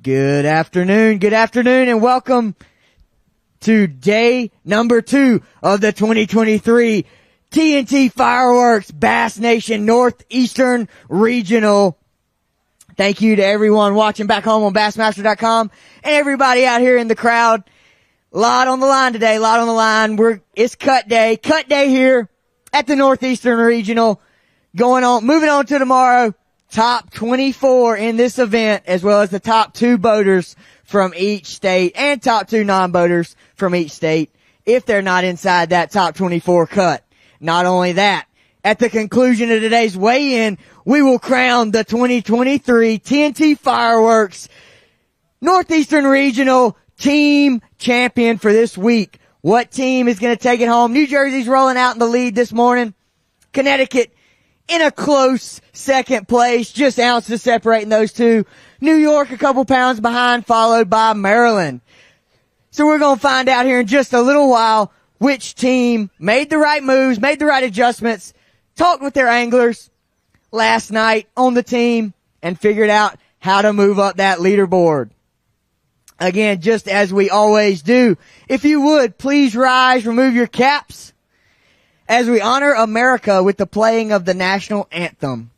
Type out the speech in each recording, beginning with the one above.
Good afternoon, and welcome to day number 2 of the 2023 TNT Fireworks Bass Nation Northeastern Regional. Thank you to everyone watching back home on Bassmaster.com and everybody out here in the crowd. A lot on the line today, a lot on the line. It's cut day here at the Northeastern Regional. Moving on to tomorrow. Top 24 in this event, as well as the top 2 boaters from each state and top 2 non-boaters from each state if they're not inside that top 24 cut. Not only that, at the conclusion of today's weigh-in, we will crown the 2023 TNT Fireworks Northeastern Regional Team Champion for this week. What team is going to take it home? New Jersey's rolling out in the lead this morning. Connecticut in a close second place, just ounces separating those two. New York a couple pounds behind, followed by Maryland. So we're going to find out here in just a little while which team made the right moves, made the right adjustments, talked with their anglers last night on the team, and figured out how to move up that leaderboard. Again, just as we always do, if you would, please rise, remove your caps, as we honor America with the playing of the national anthem.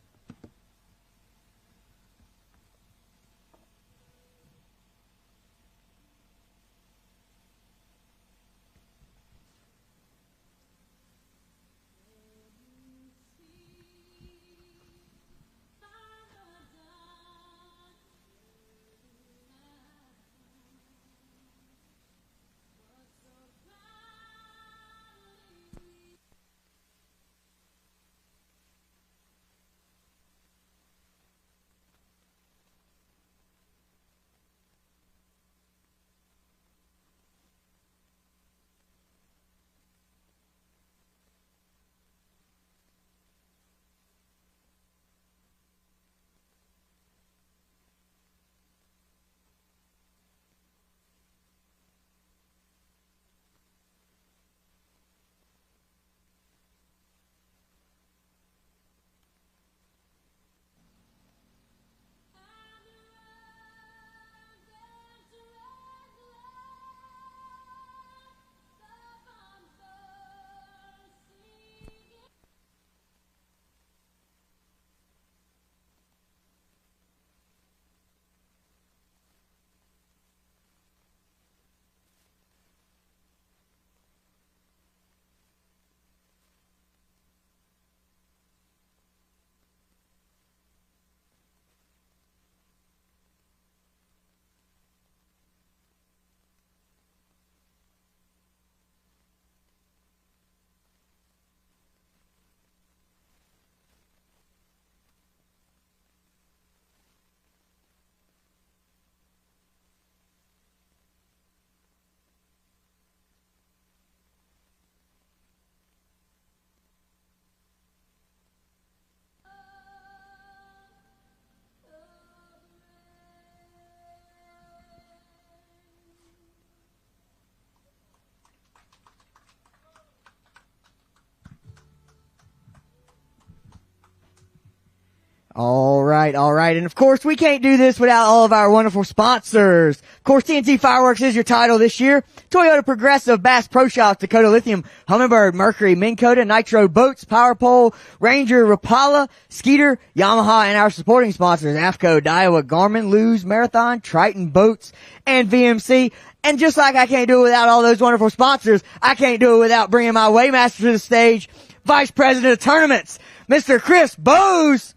All right. And of course, we can't do this without all of our wonderful sponsors. Of course, TNT Fireworks is your title this year. Toyota Progressive, Bass Pro Shops, Dakota Lithium, Humminbird, Mercury, Minn Kota, Nitro Boats, Power Pole, Ranger, Rapala, Skeeter, Yamaha, and our supporting sponsors, AFCO, Daiwa, Garmin, Lew's, Marathon, Triton Boats, and VMC. And just like I can't do it without all those wonderful sponsors, I can't do it without bringing my Weighmaster to the stage, Vice President of Tournaments, Mr. Chris Bose.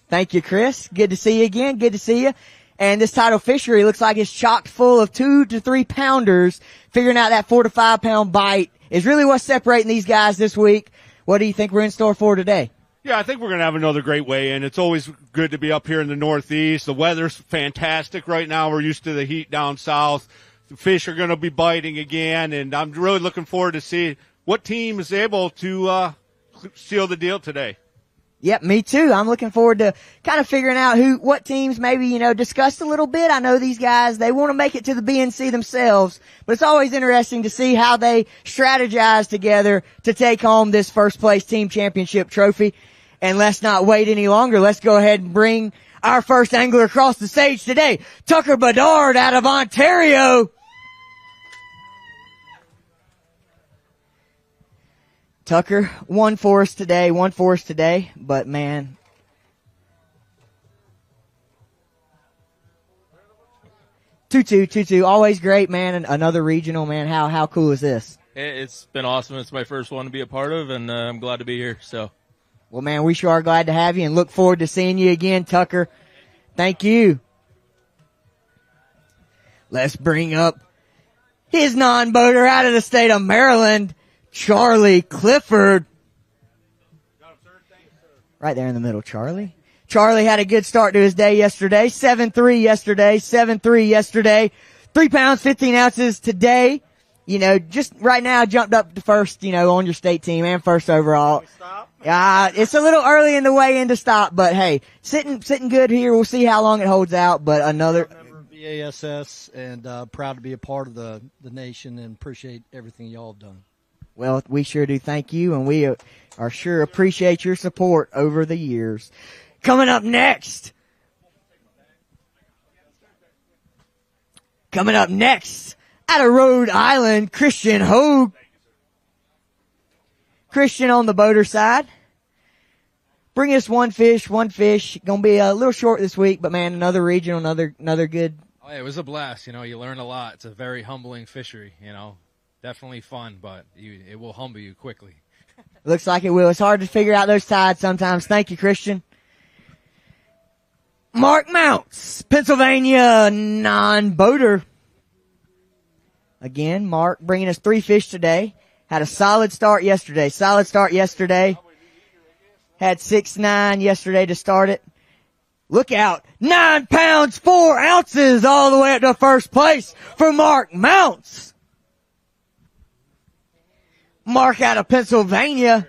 Thank you, Chris. Good to see you again. Good to see you. And this title fishery looks like it's chock full of 2 to 3 pounders. Figuring out that 4 to 5 pound bite is really what's separating these guys this week. What do you think we're in store for today? Yeah, I think we're going to have another great weigh-in. It's always good to be up here in the Northeast. The weather's fantastic right now. We're used to the heat down south. The fish are going to be biting again, and I'm really looking forward to see what team is able to seal the deal today. Yep, me too. I'm looking forward to kind of figuring out what teams maybe, discussed a little bit. I know these guys, they want to make it to the BNC themselves, but it's always interesting to see how they strategize together to take home this first place team championship trophy. And let's not wait any longer. Let's go ahead and bring our first angler across the stage today, Tucker Bedard out of Ontario. Tucker, one for us today, but man. 2-2, always great, man, and another regional, man. How cool is this? It's been awesome. It's my first one to be a part of, and I'm glad to be here, so. Well, man, we sure are glad to have you and look forward to seeing you again, Tucker. Thank you. Let's bring up his non-boater out of the state of Maryland, Charlie Clifford. Right there in the middle, Charlie. Charlie had a good start to his day yesterday. 7-3 yesterday. 3 pounds, 15 ounces today. You know, just right now jumped up to first, you know, on your state team and first overall. It's a little early in the way in to stop, but hey, sitting good here. We'll see how long it holds out, but another. B.A.S.S. and proud to be a part of the nation and appreciate everything y'all have done. Well, we sure do thank you, and we are sure appreciate your support over the years. Coming up next, out of Rhode Island, Christian Hogue. Christian on the boater side. Bring us one fish. Gonna be a little short this week, but man, another regional, another good. Oh, yeah, it was a blast. You know, you learn a lot. It's a very humbling fishery, you know. Definitely fun, but it will humble you quickly. Looks like it will. It's hard to figure out those tides sometimes. Thank you, Christian. Mark Mounts, Pennsylvania non-boater. Again, Mark bringing us 3 fish today. Had a solid start yesterday. Had 6-9 yesterday to start it. Look out. 9 pounds, 4 ounces all the way up to first place for Mark Mounts. Mark out of Pennsylvania.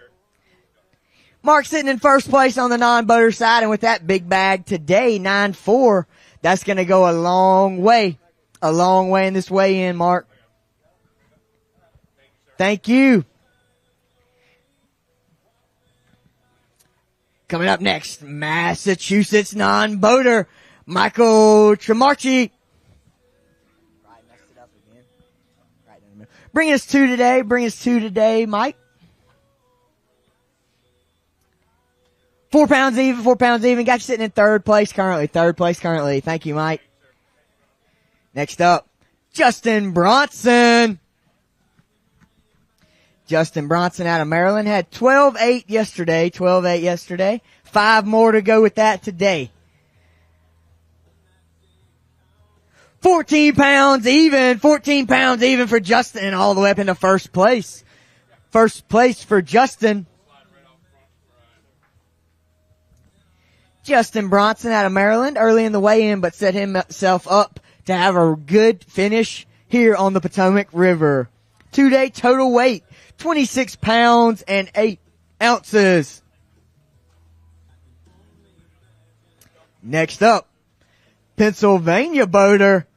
Mark sitting in first place on the non-boater side, and with that big bag today, 9-4, that's going to go a long way in this weigh-in, Mark. Thank you. Coming up next, Massachusetts non-boater, Michael Tremarchi. Bring us two today, Mike. 4 pounds even. Got you sitting in third place currently. Thank you, Mike. Next up, Justin Bronson. Out of Maryland had 12-8 yesterday. 5 more to go with that today. 14 pounds even for Justin, all the way up into first place. First place for Justin. Justin Bronson out of Maryland, early in the weigh-in, but set himself up to have a good finish here on the Potomac River. 2-day total weight, 26 pounds and 8 ounces. Next up, Pennsylvania boater,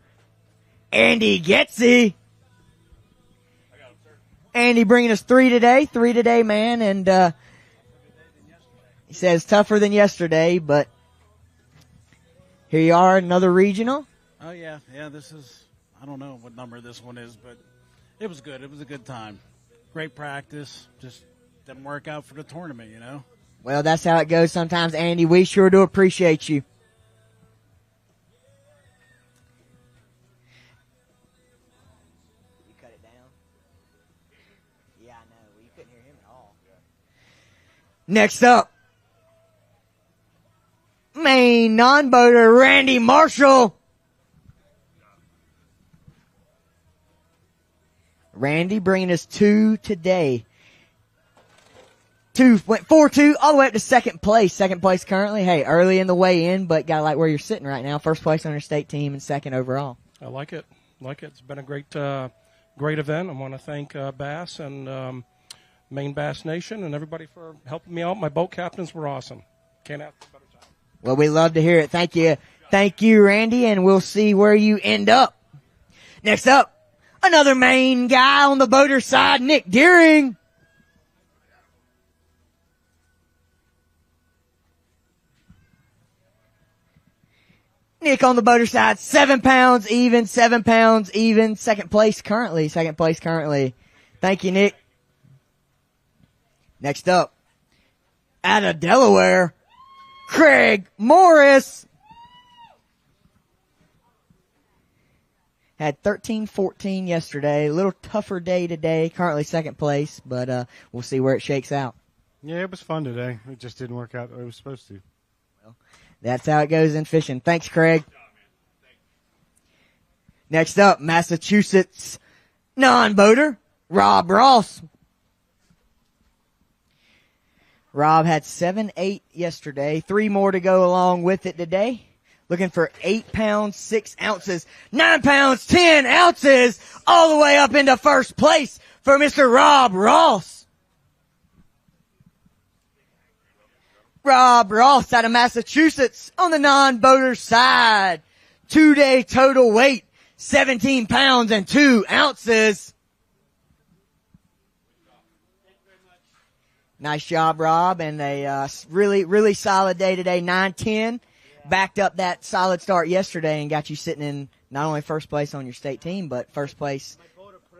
Andy Getzey. Andy bringing us 3 today, man, and he says tougher than yesterday, but here you are, another regional. Oh, yeah, this is, I don't know what number this one is, but it was good. It was a good time. Great practice. Just didn't work out for the tournament, you know? Well, that's how it goes sometimes, Andy. We sure do appreciate you. You cut it down? Yeah, I know. Well, you couldn't hear him at all. Next up, Maine non-boater Randy Marshall. Randy bringing us 2 today. 4-2 all the way up to second place. Second place currently. Hey, early in the weigh-in, but gotta like where you're sitting right now. First place on your state team and second overall. I like it. It's been a great event. I want to thank B.A.S.S. and Maine Bass Nation and everybody for helping me out. My boat captains were awesome. Can't ask for a better time. Well, we love to hear it. Thank you, Randy, and we'll see where you end up. Next up, another Maine guy on the boater side, Nick Deering. Nick on the boater side, 7 pounds even, 7 pounds even. Second place currently. Thank you, Nick. Next up, out of Delaware, Craig Morris. Had 13-14 yesterday. A little tougher day today. Currently second place, but we'll see where it shakes out. Yeah, it was fun today. It just didn't work out the way it was supposed to. Well, that's how it goes in fishing. Thanks, Craig. Next up, Massachusetts non-boater, Rob Ross. Rob had 7-8 yesterday. 3 more to go along with it today. Looking for 8 pounds, 6 ounces, 9 pounds, 10 ounces, all the way up into first place for Mr. Rob Ross. Rob Ross out of Massachusetts on the non-boater side. 2-day total weight, 17 pounds and 2 ounces. Nice job, Rob, and a really solid day today, 9-10. Backed up that solid start yesterday and got you sitting in not only first place on your state team, but first place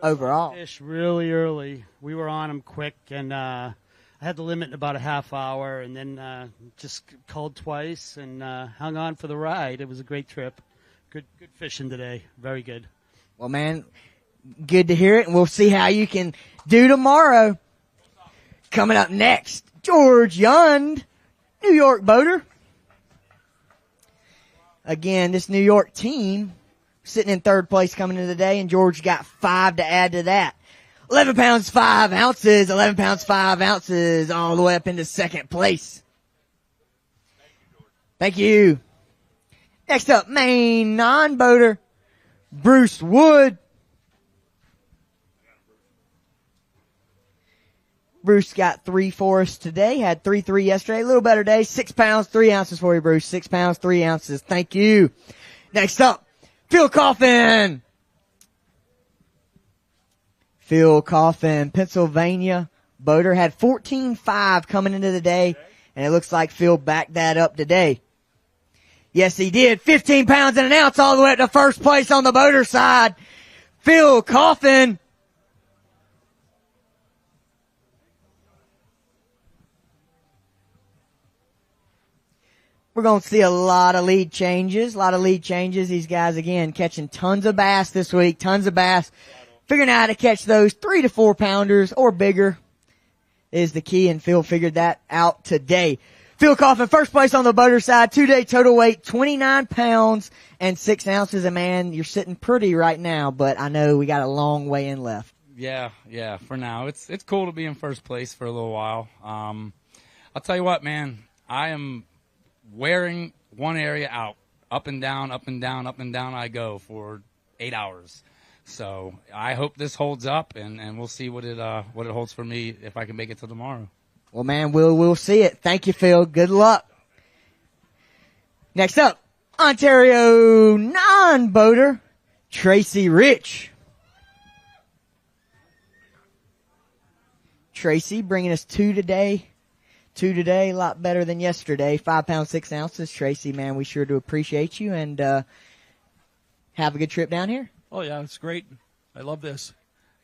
overall. Fish really early. We were on them quick, and I had the limit in about a half hour, and then just called twice and hung on for the ride. It was a great trip. Good fishing today. Very good. Well, man, good to hear it, and we'll see how you can do tomorrow. Coming up next, George Yund, New York boater. Again, this New York team sitting in third place coming into the day, and George got 5 to add to that. 11 pounds, 5 ounces, 11 pounds, 5 ounces, all the way up into second place. Thank you. Next up, Maine non-boater, Bruce Wood. Bruce got 3 for us today. Had 3-3 yesterday. A little better day. 6 pounds, 3 ounces for you, Bruce. 6 pounds, 3 ounces. Thank you. Next up, Phil Coffin. Phil Coffin, Pennsylvania boater, had 14.5 coming into the day, and it looks like Phil backed that up today. Yes, he did. 15 pounds and an ounce all the way up to first place on the boater side. Phil Coffin. We're going to see a lot of lead changes. These guys, again, catching tons of bass this week. Tons of bass. Figuring out how to catch those 3 to 4 pounders or bigger is the key, and Phil figured that out today. Phil Coffin, first place on the boater side. 2-day total weight, 29 pounds and 6 ounces. And, man, you're sitting pretty right now, but I know we got a long way in left. Yeah, for now. It's cool to be in first place for a little while. I'll tell you what, man, I am wearing one area out. Up and down, up and down, up and down I go for 8 hours. So I hope this holds up, and we'll see what it holds for me if I can make it till tomorrow. Well, man, we'll see it. Thank you, Phil. Good luck. Next up, Ontario non-boater, Tracy Rich. Tracy bringing us 2 today. 2 today, a lot better than yesterday. 5 pounds, 6 ounces. Tracy, man, we sure do appreciate you, and have a good trip down here. Oh, yeah, it's great. I love this.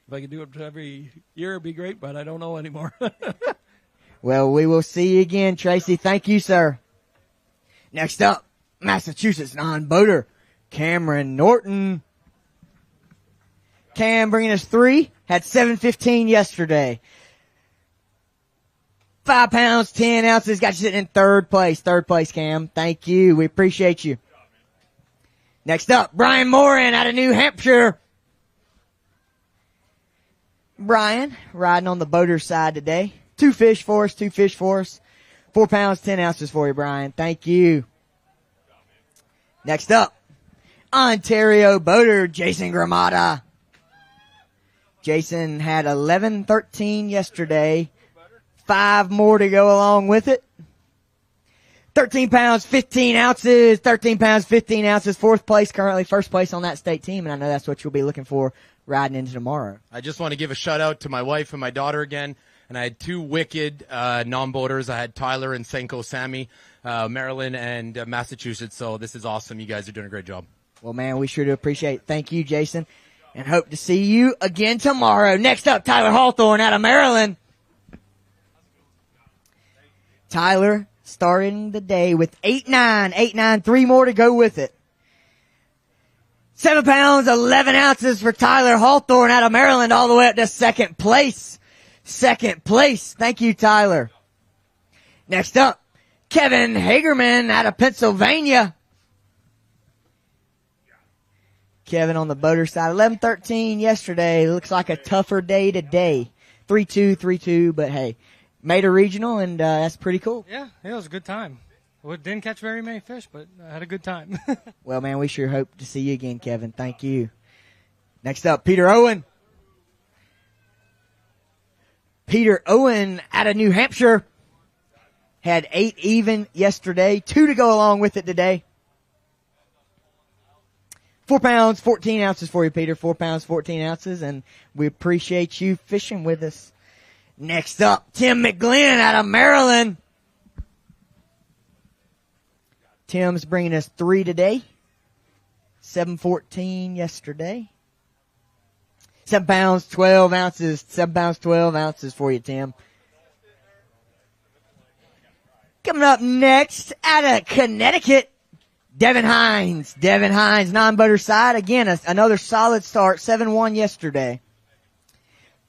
If I could do it every year, it'd be great, but I don't know anymore. Well, we will see you again, Tracy. Thank you, sir. Next up, Massachusetts non-boater, Cameron Norton. Cam bringing us 3, had 7.15 yesterday. 5 pounds, 10 ounces, got you sitting in third place. Third place, Cam. Thank you. We appreciate you. Next up, Brian Moran out of New Hampshire. Brian, riding on the boater side today. 2 fish for us. 4 pounds, 10 ounces for you, Brian. Thank you. Next up, Ontario boater, Jason Gramada. Jason had 11.13 yesterday. 5 more to go along with it. 13 pounds, 15 ounces. 13 pounds, 15 ounces. 4th place currently. First place on that state team, and I know that's what you'll be looking for riding into tomorrow. I just want to give a shout out to my wife and my daughter again, and I had two wicked non-boaters. I had Tyler and Senko Sammy, Maryland and Massachusetts. So this is awesome. You guys are doing a great job. Well, man, we sure do appreciate it. Thank you, Jason, and hope to see you again tomorrow. Next up, Tyler Hawthorne out of Maryland. Tyler starting the day with 8-9, 3 more to go with it. 7 pounds, 11 ounces for Tyler Hawthorne out of Maryland, all the way up to second place. Second place. Thank you, Tyler. Next up, Kevin Hagerman out of Pennsylvania. Kevin on the boater side, 11-13 yesterday. Looks like a tougher day today. 3-2, but hey, made a regional, and that's pretty cool. Yeah, it was a good time. Well, didn't catch very many fish, but I had a good time. Well, man, we sure hope to see you again, Kevin. Thank you. Next up, Peter Owen. Peter Owen out of New Hampshire. Had 8 even yesterday. 2 to go along with it today. 4 pounds, 14 ounces for you, Peter. 4 pounds, 14 ounces, and we appreciate you fishing with us. Next up, Tim McGlynn out of Maryland. Tim's bringing us 3 today. 7-14 yesterday. 7 pounds, 12 ounces. 7 pounds, 12 ounces for you, Tim. Coming up next, out of Connecticut, Devin Hines. Devin Hines, non-boater side. Again, another solid start. 7-1 yesterday.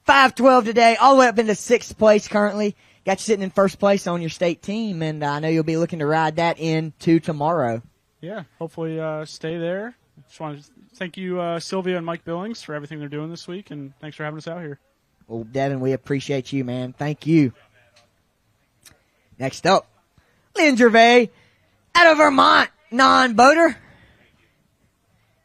5-12 today, all the way up into 6th place currently. Got you sitting in 1st place on your state team, and I know you'll be looking to ride that into tomorrow. Yeah, hopefully stay there. Just want to thank you, Sylvia and Mike Billings, for everything they're doing this week, and thanks for having us out here. Well, Devin, we appreciate you, man. Thank you. Next up, Lynn Gervais out of Vermont, non-boater.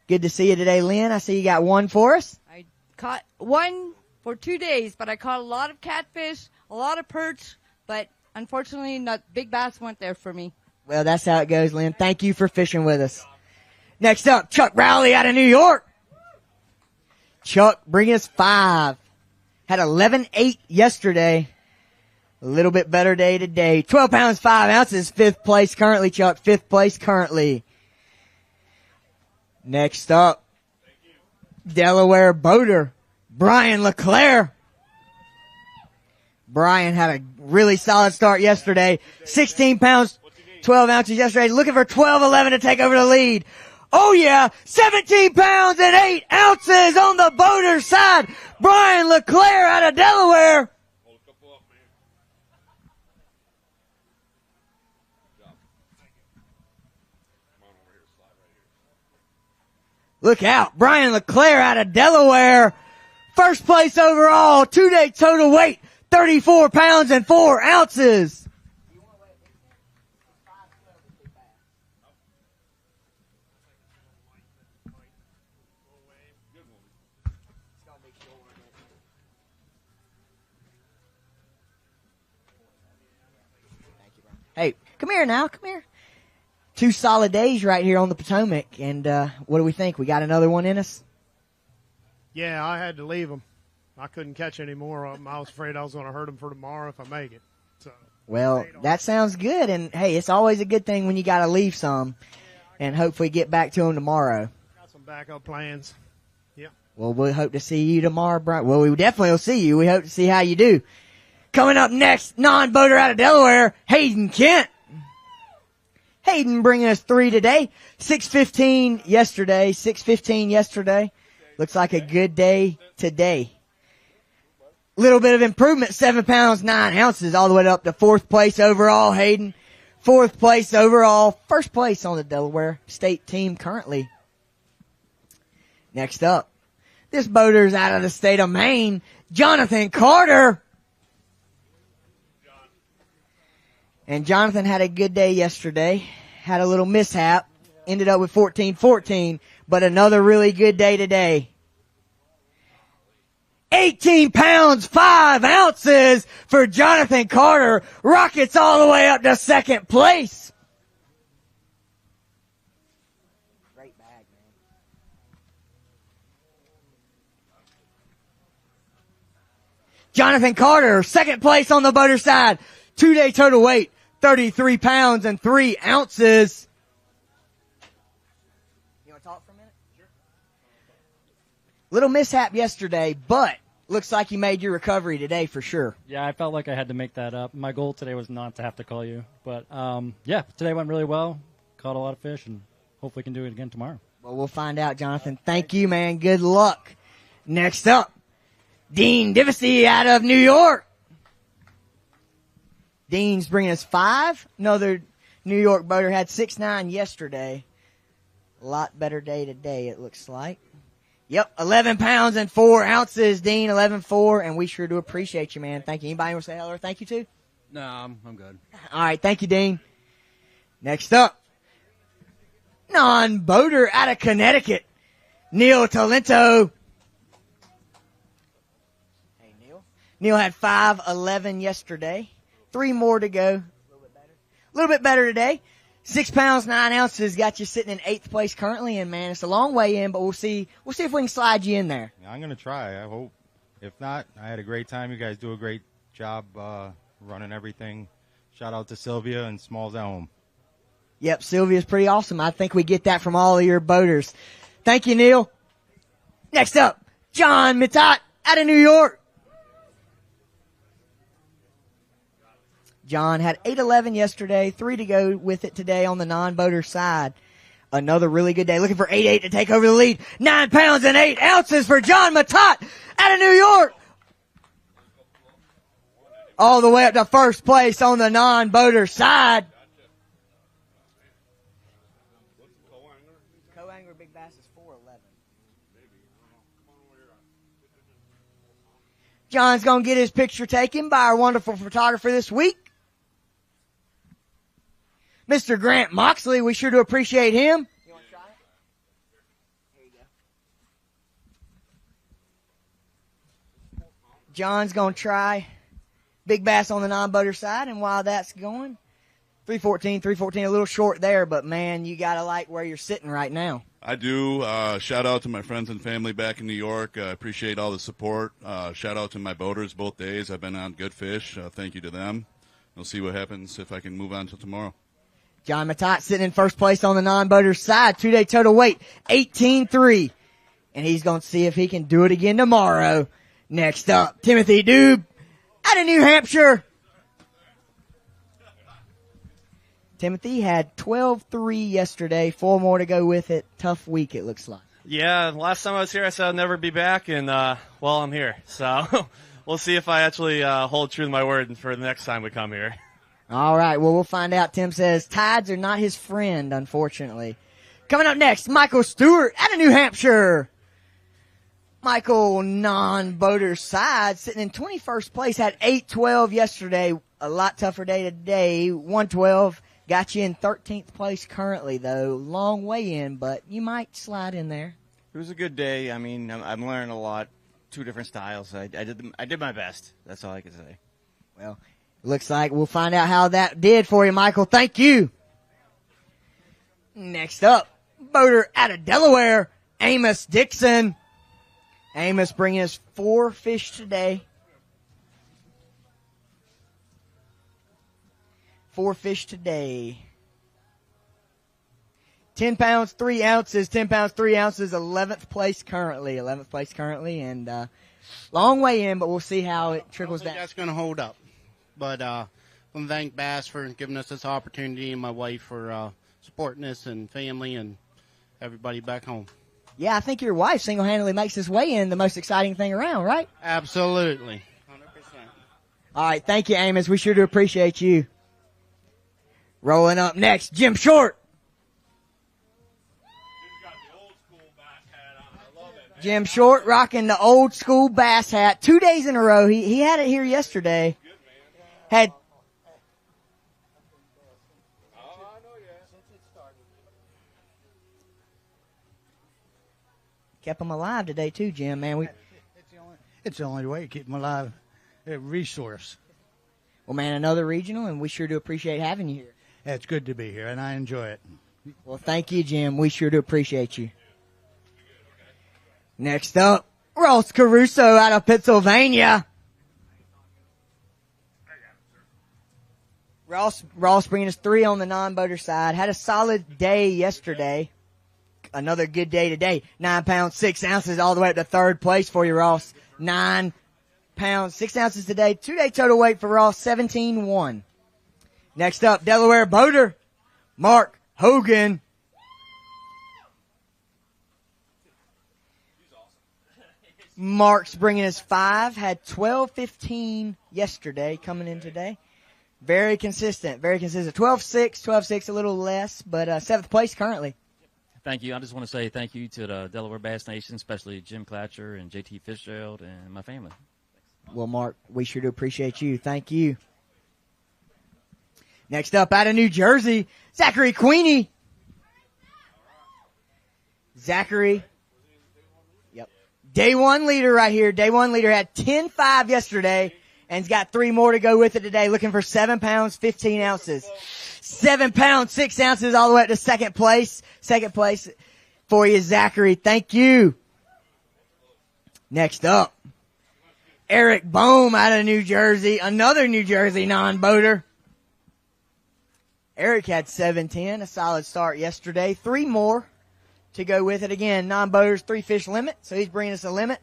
Good to see you today, Lynn. I see you got 1 for us. I caught 1 for 2 days, but I caught a lot of catfish, a lot of perch, but unfortunately not big bass weren't there for me. Well, that's how it goes, Lynn. Thank you for fishing with us. Next up, Chuck Rowley out of New York. Chuck, bring us 5. Had 11-8 yesterday. A little bit better day today. 12 pounds, 5 ounces. 5th place currently, Chuck. 5th place currently. Next up, Delaware boater, Brian LeClaire. Brian had a really solid start yesterday. 16 pounds, 12 ounces yesterday. Looking for 12-11 to take over the lead. Oh yeah, 17 pounds and 8 ounces on the boater side. Brian LeClaire out of Delaware. Look out, Brian LeClaire out of Delaware. 1st place overall, 2-day total weight, 34 pounds and 4 ounces. Hey, come here now, come here. 2 solid days right here on the Potomac, and what do we think? We got another one in us? Yeah, I had to leave them. I couldn't catch any more of them. I was afraid I was going to hurt them for tomorrow if I make it. So. Well, that sounds good, and hey, it's always a good thing when you got to leave some, and hopefully get back to them tomorrow. Got some backup plans. Yeah. Well, we hope to see you tomorrow, Brian. Well, we definitely will see you. We hope to see how you do. Coming up next, non-boater out of Delaware, Hayden Kent. Hayden bringing us 3 today. 6:15 yesterday. 6:15 yesterday. Looks like a good day today. Little bit of improvement. 7 pounds, 9 ounces, all the way up to 4th place overall, Hayden. 4th place overall. 1st place on the Delaware State team currently. Next up, this boater's out of the state of Maine, Jonathan Carter. And Jonathan had a good day yesterday. Had a little mishap. Ended up with 14-14, but another really good day today. 18 pounds, 5 ounces for Jonathan Carter. Rockets all the way up to 2nd place. Great bag, man. Jonathan Carter, second place on the boater side. 2-day total weight, 33 pounds and 3 ounces. You want to talk for a minute? Sure. Little mishap yesterday, but looks like you made your recovery today for sure. Yeah, I felt like I had to make that up. My goal today was not to have to call you. But, yeah, today went really well. Caught a lot of fish, and hopefully can do it again tomorrow. Well, we'll find out, Jonathan. Thank you, man. Good luck. Next up, Dean Divesey out of New York. Dean's bringing us 5. Another New York boater had 6'9" yesterday. A lot better day today, it looks like. Yep, 11 pounds and 4 ounces, Dean, 11.4, and we sure do appreciate you, man. Thank you. Anybody want to say hello or thank you to? No, I'm good. All right, thank you, Dean. Next up, non-boater out of Connecticut, Neil Talento. Hey, Neil. Neil had 5'11" yesterday. 3 more to go. A little bit better today. 6 pounds, 9 ounces got you sitting in 8th place currently, and man, it's a long way in, but we'll see if we can slide you in there. I'm going to try. I hope. If not, I had a great time. You guys do a great job running everything. Shout out to Sylvia and Smalls at home. Yep, Sylvia's pretty awesome. I think we get that from all of your boaters. Thank you, Neil. Next up, John Mitat out of New York. John had 8'11" yesterday, 3 to go with it today on the non-boater side. Another really good day. Looking for 8'8" to take over the lead. 9 pounds and 8 ounces for John Mitat out of New York. All the way up to first place on the non-boater side. Co-angler Big Bass is 4'11". John's going to get his picture taken by our wonderful photographer this week, Mr. Grant Moxley. We sure do appreciate him. You want to try it? Here you go. John's going to try Big Bass on the non-boater side, and while that's going, 314, a little short there, but man, you got to like where you're sitting right now. I do. Shout out to my friends and family back in New York. I appreciate all the support. Shout out to my boaters both days. I've been on good fish. Thank you to them. We'll see what happens if I can move on to tomorrow. John Mitat sitting in first place on the non-boater side. 2-day total weight, 18.3. And he's going to see if he can do it again tomorrow. Next up, Timothy Dube out of New Hampshire. Timothy had 12.3 yesterday, 4 more to go with it. Tough week, it looks like. Yeah, last time I was here, I said I'd never be back, and, well, I'm here. So we'll see if I actually hold true to my word for the next time we come here. All right, well, we'll find out. Tim says tides are not his friend, unfortunately. Coming up next, Michael Stewart out of New Hampshire. Michael, non-boater side, sitting in 21st place, had 8.12 yesterday. A lot tougher day today, 112. Got you in 13th place currently, though. Long way in, but you might slide in there. It was a good day. I mean, I'm learning a lot. 2 different styles. I did my best. That's all I can say. Well, looks like we'll find out how that did for you, Michael. Thank you. Next up, boater out of Delaware, Amos Dixon. Amos bringing us 4 fish today. 4 fish today. 10 pounds, 3 ounces, 10 pounds, 3 ounces, 11th place currently, and long way in, but we'll see how it trickles down. That's going to hold up. But I want to thank Bass for giving us this opportunity and my wife for supporting us and family and everybody back home. Yeah, I think your wife single-handedly makes this weigh-in the most exciting thing around, right? Absolutely. 100%. All right, thank you, Amos. We sure do appreciate you. Rolling up next, Jim Short. Jim Short rocking the old school bass hat 2 days in a row. He had it here yesterday. Had kept him alive today too, Jim. Man, it's the only way to keep them alive. A resource. Well, man, another regional, and we sure do appreciate having you here. Yeah, it's good to be here, and I enjoy it. Well, thank you, Jim. We sure do appreciate you. Next up, Ross Caruso out of Pennsylvania. Ross bringing us 3 on the non-boater side. Had a solid day yesterday. Another good day today. 9 pounds, 6 ounces all the way up to third place for you, Ross. 9 pounds, 6 ounces today. 2-day total weight for Ross, 17-1. Next up, Delaware boater, Mark Hogan. Mark's bringing us 5. Had 12-15 yesterday coming in today. Very consistent, very consistent. 12-6, a little less, but 7th place currently. Thank you. I just want to say thank you to the Delaware Bass Nation, especially Jim Clatcher and JT Fitzgerald and my family. Well, Mark, we sure do appreciate you. Thank you. Next up, out of New Jersey, Zachary Queenie. Zachary. Yep. Day one leader right here. Day one leader had 10.5 yesterday and's got 3 more to go with it today. Looking for 7 pounds, 15 ounces. 7 pounds, 6 ounces all the way up to second place. Second place for you, Zachary. Thank you. Next up, Eric Bohm out of New Jersey. Another New Jersey non-boater. Eric had 7:10, a solid start yesterday. 3 more to go with it. Again, non-boaters, 3 fish limit, so he's bringing us a limit.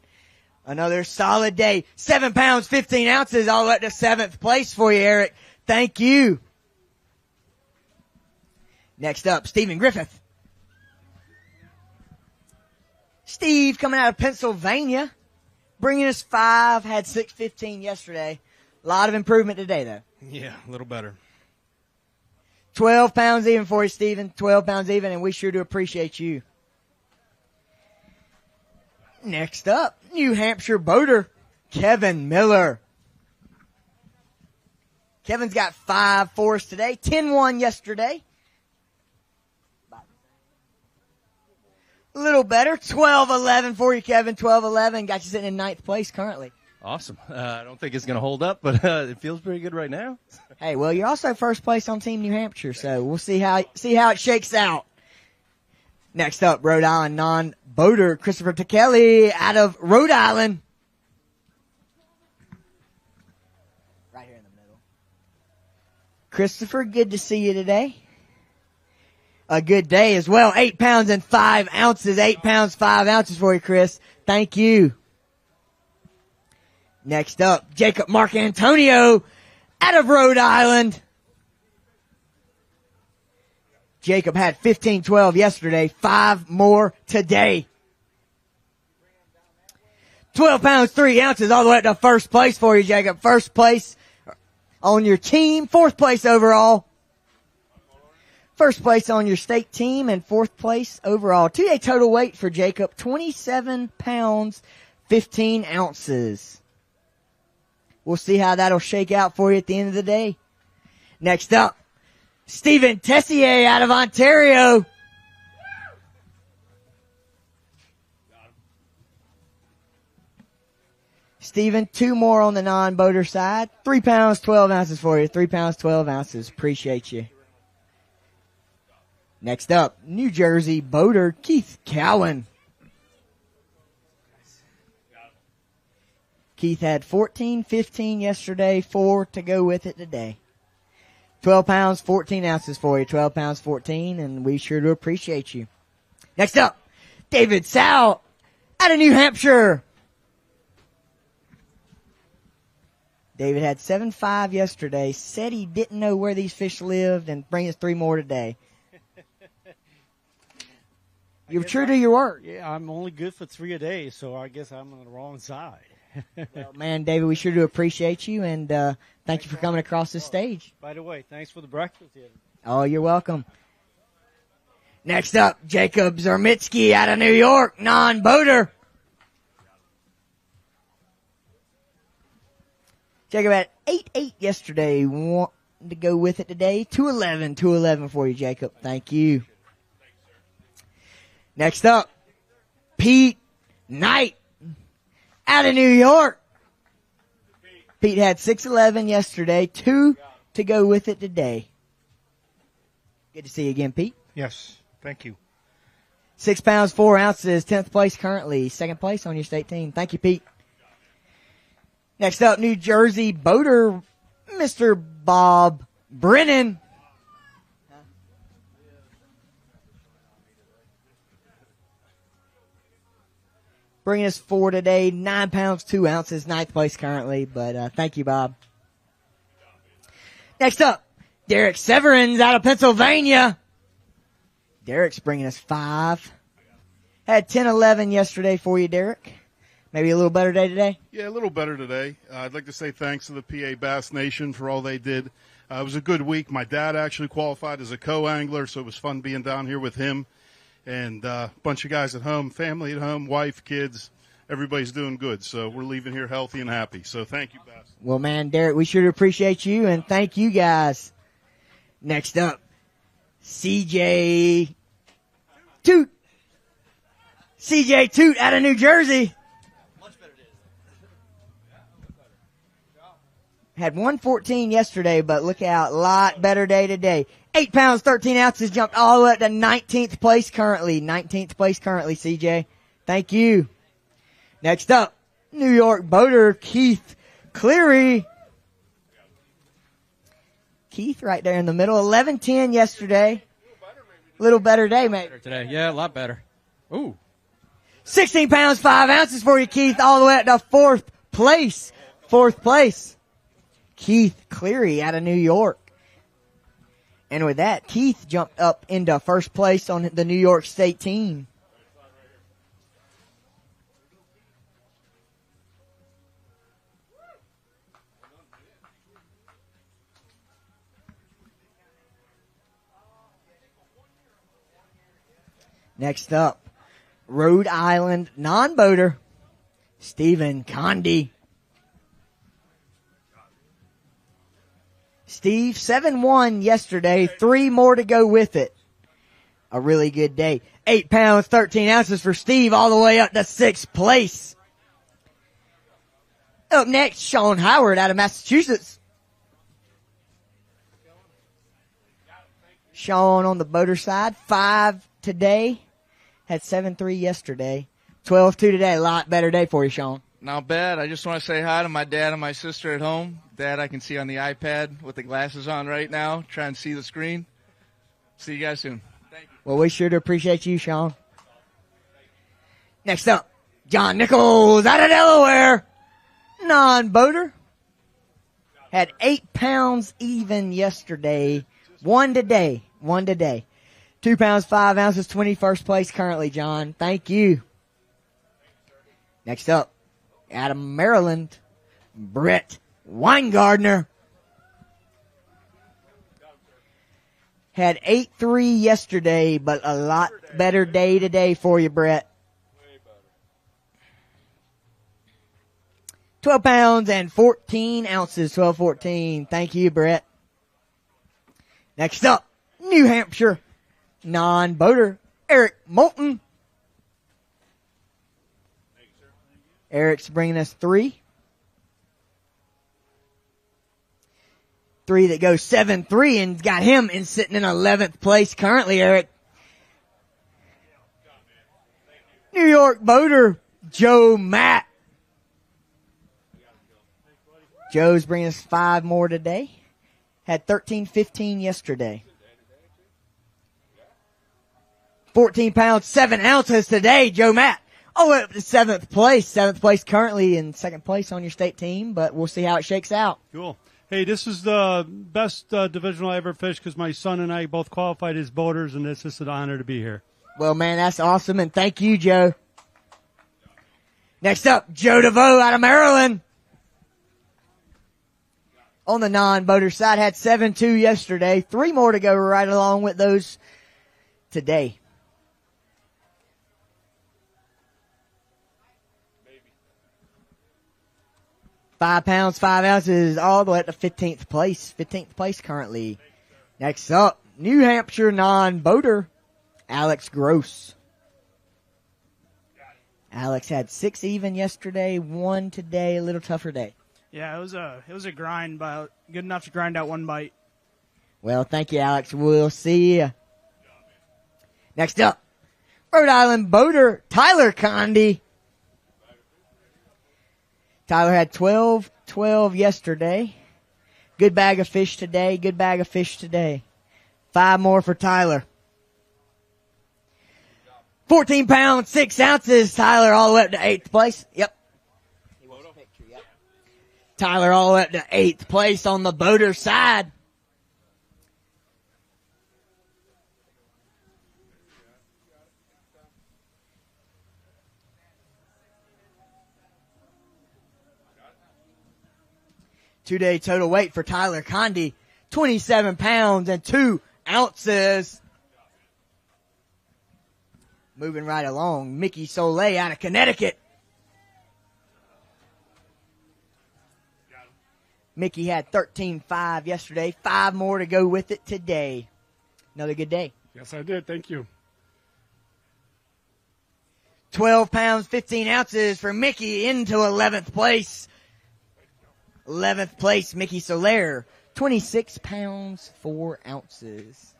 Another solid day. 7 pounds, 15 ounces all the way up to 7th place for you, Eric. Thank you. Next up, Stephen Griffith. Steve coming out of Pennsylvania, bringing us 5, had 6:15 yesterday. A lot of improvement today, though. Yeah, a little better. 12 pounds even for you, Stephen. 12 pounds even, and we sure do appreciate you. Next up, New Hampshire boater, Kevin Miller. Kevin's got 5 for us today, 10-1 yesterday. A little better, 12-11 for you, Kevin. 12-11, got you sitting in 9th place currently. Awesome. I don't think it's going to hold up, but it feels pretty good right now. Hey, well, you're also first place on Team New Hampshire, so we'll see how it shakes out. Next up, Rhode Island non-boater Christopher Tekeli out of Rhode Island. Right here in the middle. Christopher, good to see you today. A good day as well. 8 pounds and 5 ounces. 8 pounds, 5 ounces for you, Chris. Thank you. Next up, Jacob Mark Antonio out of Rhode Island. Jacob had 15-12 yesterday, 5 more today. 12 pounds, 3 ounces all the way up to first place for you, Jacob. First place on your team, 4th place overall. First place on your state team and 4th place overall. 2-day total weight for Jacob, 27 pounds, 15 ounces. We'll see how that'll shake out for you at the end of the day. Next up, Stephen Tessier out of Ontario. Stephen, 2 more on the non-boater side. 3 pounds, 12 ounces for you. 3 pounds, 12 ounces. Appreciate you. Next up, New Jersey boater Keith Cowan. Keith had 14-15 yesterday, 4 to go with it today. 12 pounds, 14 ounces for you. 12 pounds, 14, and we sure do appreciate you. Next up, David Sow out of New Hampshire. David had 7.5 yesterday, said he didn't know where these fish lived, and bring us 3 more today. You're true to your word. Yeah, I'm only good for 3 a day, so I guess I'm on the wrong side. Well, man, David, we sure do appreciate you, and thank you for coming across this stage. By the way, thanks for the breakfast here. Oh, you're welcome. Next up, Jacob Zarmitsky out of New York, non-boater. Jacob had 8.8 yesterday, want to go with it today. 2.11 for you, Jacob. Thank you. Next up, Pete Knight out of New York. Pete had 6.11 yesterday, 2 to go with it today. Good to see you again, Pete. Yes, thank you. 6 pounds, 4 ounces, 10th place currently, 2nd place on your state team. Thank you, Pete. Next up, New Jersey boater, Mr. Bob Brennan. Bringing us 4 today, 9 pounds, 2 ounces, 9th place currently, but thank you, Bob. Next up, Derek Severins out of Pennsylvania. Derek's bringing us 5. Had 10-11 yesterday for you, Derek. Maybe a little better day today? Yeah, a little better today. I'd like to say thanks to the B.A.S.S Nation for all they did. It was a good week. My dad actually qualified as a co-angler, so it was fun being down here with him. And a bunch of guys at home, family at home, wife, kids. Everybody's doing good, so we're leaving here healthy and happy. So thank you, Bass. Well, man, Derek, we sure appreciate you, and thank you guys. Next up, CJ Toot. CJ Toot out of New Jersey. Had 114 yesterday, but look out, lot better day today. 8 pounds, 13 ounces, jumped all the way up to 19th place currently. 19th place currently, CJ. Thank you. Next up, New York boater Keith Cleary. Keith right there in the middle, 11-10 yesterday. Little better day, mate. Today, yeah, a lot better. Ooh. 16 pounds, 5 ounces for you, Keith, all the way up to 4th place. 4th place. Keith Cleary out of New York. And with that, Keith jumped up into 1st place on the New York State team. Next up, Rhode Island non-boater, Stephen Condi. Steve, 7-1 yesterday, 3 more to go with it. A really good day. 8 pounds, 13 ounces for Steve, all the way up to 6th place. Up next, Sean Howard out of Massachusetts. Sean on the boater side, 5 today. Had 7-3 yesterday. 12-2 today. A lot better day for you, Sean. Not bad. I just want to say hi to my dad and my sister at home. Dad, I can see on the iPad with the glasses on right now, trying to see the screen. See you guys soon. Well, we sure do appreciate you, Sean. Next up, John Nichols out of Delaware. Non-boater. Had 8 pounds even yesterday. 1 today. 1 today. 2 pounds, 5 ounces, 21st place currently, John. Thank you. Next up, out of Maryland, Brett Weingardner. Had 8-3 yesterday, but a lot better day today for you, Brett. 12 pounds and 14 ounces, 12-14. Thank you, Brett. Next up, New Hampshire non-boater, Eric Moulton. Eric's bringing us 3. 3 that goes 7-3 and got him in sitting in 11th place currently, Eric. New York boater, Joe Matt. Joe's bringing us 5 more today. Had 13-15 yesterday. 14 pounds, 7 ounces today, Joe Matt. Oh, up to 7th place. 7th place currently in 2nd place on your state team, but we'll see how it shakes out. Cool. Hey, this is the best divisional I ever fished because my son and I both qualified as boaters, and it's just an honor to be here. Well, man, that's awesome, and thank you, Joe. Next up, Joe DeVoe out of Maryland. On the non-boater side, had 7-2 yesterday. 3 more to go right along with those today. £5 pounds, 5 ounces, all the way up to 15th place. 15th place currently. Next up, New Hampshire non-boater, Alex Gross. Alex had 6 even yesterday, 1 today, a little tougher day. Yeah, it was a grind, but good enough to grind out 1 bite. Well, thank you, Alex. We'll see you. Next up, Rhode Island boater, Tyler Condi. Tyler had 12-12 yesterday. Good bag of fish today. Good bag of fish today. 5 more for Tyler. 14 pounds, 6 ounces. Tyler all the way up to 8th place. Yep. Tyler all the way up to 8th place on the boater side. Two-day total weight for Tyler Condi, 27 pounds and 2 ounces. Moving right along, Mickey Soleil out of Connecticut. Mickey had 13.5 yesterday, 5 more to go with it today. Another good day. Yes, I did. Thank you. 12 pounds, 15 ounces for Mickey into 11th place. 11th place, Mickey Soler, 26 pounds, 4 ounces.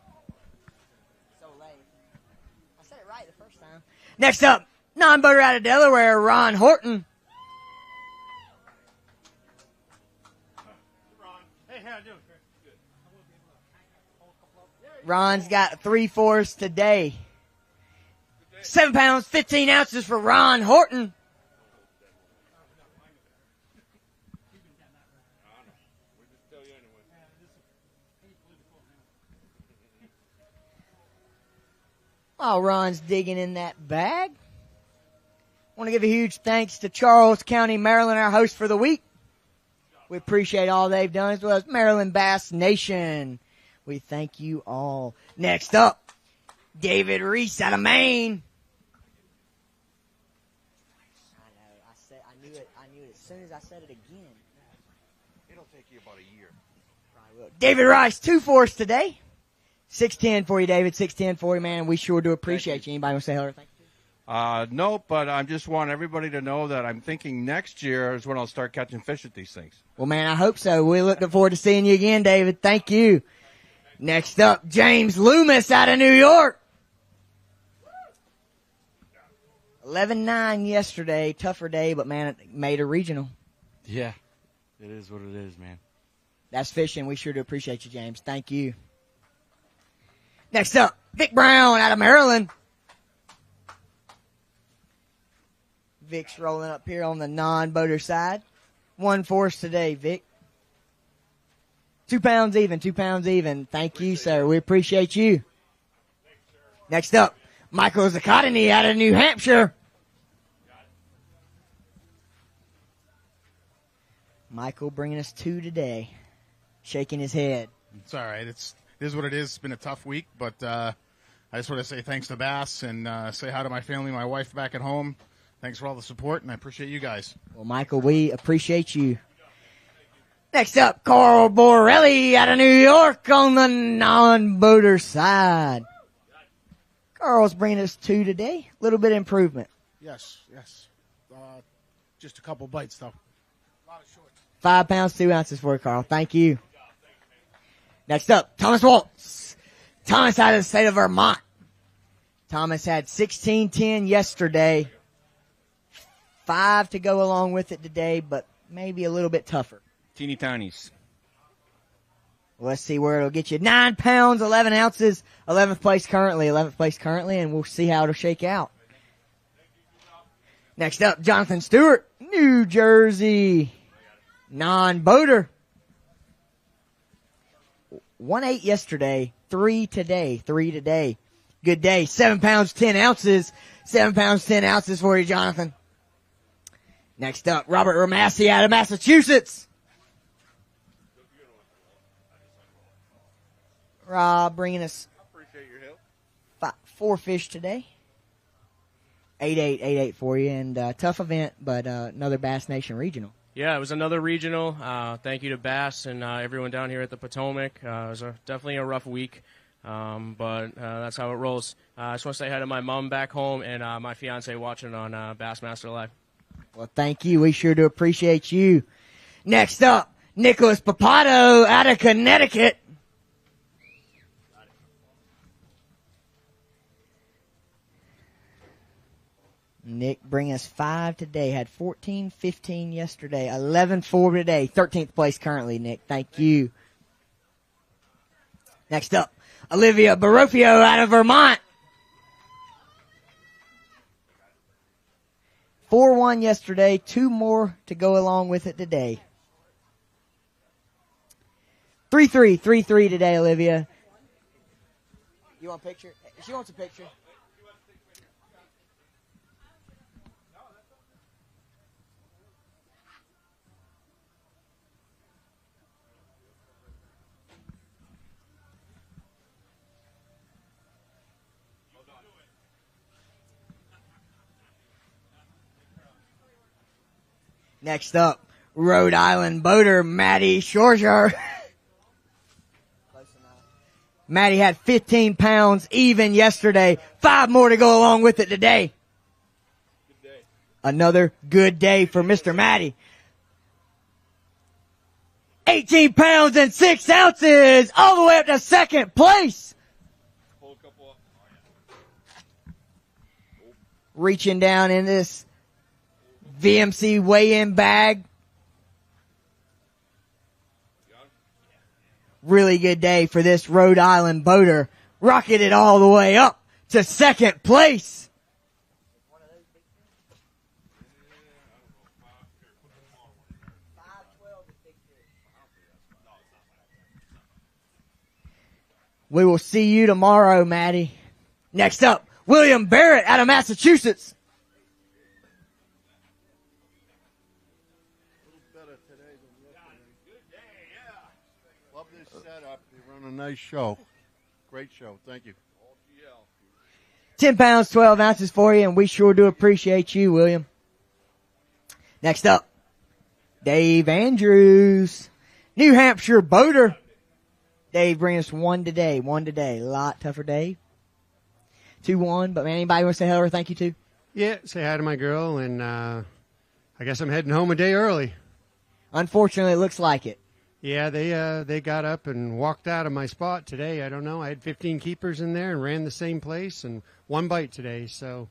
I said it right the first time. Next up, non-boater out of Delaware, Ron Horton. Hey, how you doing? Ron's got 3/4 today. 7 pounds, 15 ounces for Ron Horton. While Ron's digging in that bag, I want to give a huge thanks to Charles County, Maryland, our host for the week. We appreciate all they've done, as well as Maryland Bass Nation. We thank you all. Next up, David Reese out of Maine. I knew it as soon as I said it again. It'll take you about a year. David Rice, 2/4 today. 6'10" for you, David. 6'10" for you, man. We sure do appreciate you. Anybody want to say hello? Thank you. No, but I just want everybody to know that I'm thinking next year is when I'll start catching fish at these things. Well, man, I hope so. We're looking forward to seeing you again, David. Thank you. Next up, James Loomis out of New York. 11.9 yesterday. Tougher day, but, man, it made a regional. Yeah, it is what it is, man. That's fishing. We sure do appreciate you, James. Thank you. Next up, Vic Brown out of Maryland. Vic's rolling up here on the non-boater side. 1/4 today, Vic. 2 pounds even, 2 pounds even. Thank you, sir. We appreciate you. Next up, Michael Zacatini out of New Hampshire. Michael bringing us 2 today. Shaking his head. It's all right. It is what it is. It's been a tough week, but I just want to say thanks to Bass and say hi to my family, my wife back at home. Thanks for all the support, and I appreciate you guys. Well, Michael, we appreciate you. Next up, Carl Borelli out of New York on the non-boater side. Carl's bringing us 2 today. A little bit of improvement. Yes. Just a couple bites, though. 5 pounds, 2 ounces for you, Carl. Thank you. Next up, Thomas Waltz. Thomas out of the state of Vermont. Thomas had 16.10 yesterday. 5 to go along with it today, but maybe a little bit tougher. Teeny tinies. Let's see where it'll get you. 9 pounds, 11 ounces. 11th place currently, and we'll see how it'll shake out. Next up, Jonathan Stewart, New Jersey. Non-boater. 1.8 yesterday, 3 today. Good day. 7 pounds, 10 ounces. 7 pounds, 10 ounces for you, Jonathan. Next up, Robert Ramassi out of Massachusetts. Rob bringing us 4 fish today. 8.8 for you, and tough event, but another Bass Nation regional. Yeah, it was another regional. Thank you to Bass and everyone down here at the Potomac. It was definitely a rough week, but that's how it rolls. I just want to say hi to my mom back home and my fiance watching on Bassmaster Live. Well, thank you. We sure do appreciate you. Next up, Nicholas Papato out of Connecticut. Nick bringing us 5 today. Had 14, 15 yesterday. 11-4 today. 13th place currently, Nick. Thank you. Next up, Olivia Barofio out of Vermont. 4-1 yesterday. 2 more to go along with it today. 3-3. 3-3 today, Olivia. You want a picture? She wants a picture. Next up, Rhode Island boater Maddie Schorger. Maddie had 15 pounds even yesterday. 5 more to go along with it today. Good day. Another good day for Mr. Maddie. 18 pounds and 6 ounces all the way up to second place. Reaching down in this VMC weigh-in bag. Really good day for this Rhode Island boater. Rocketed all the way up to second place. We will see you tomorrow, Maddie. Next up, William Barrett out of Massachusetts. A nice show. Great show. Thank you. 10 pounds, 12 ounces for you, and we sure do appreciate you, William. Next up, Dave Andrews, New Hampshire boater. Dave bring us 1 today. 1 today. A lot tougher day. 2-1, but man, anybody want to say hello or thank you to? Yeah, say hi to my girl, and I guess I'm heading home a day early. Unfortunately, it looks like it. Yeah, they got up and walked out of my spot today. I don't know. I had 15 keepers in there and ran the same place and 1 bite today. So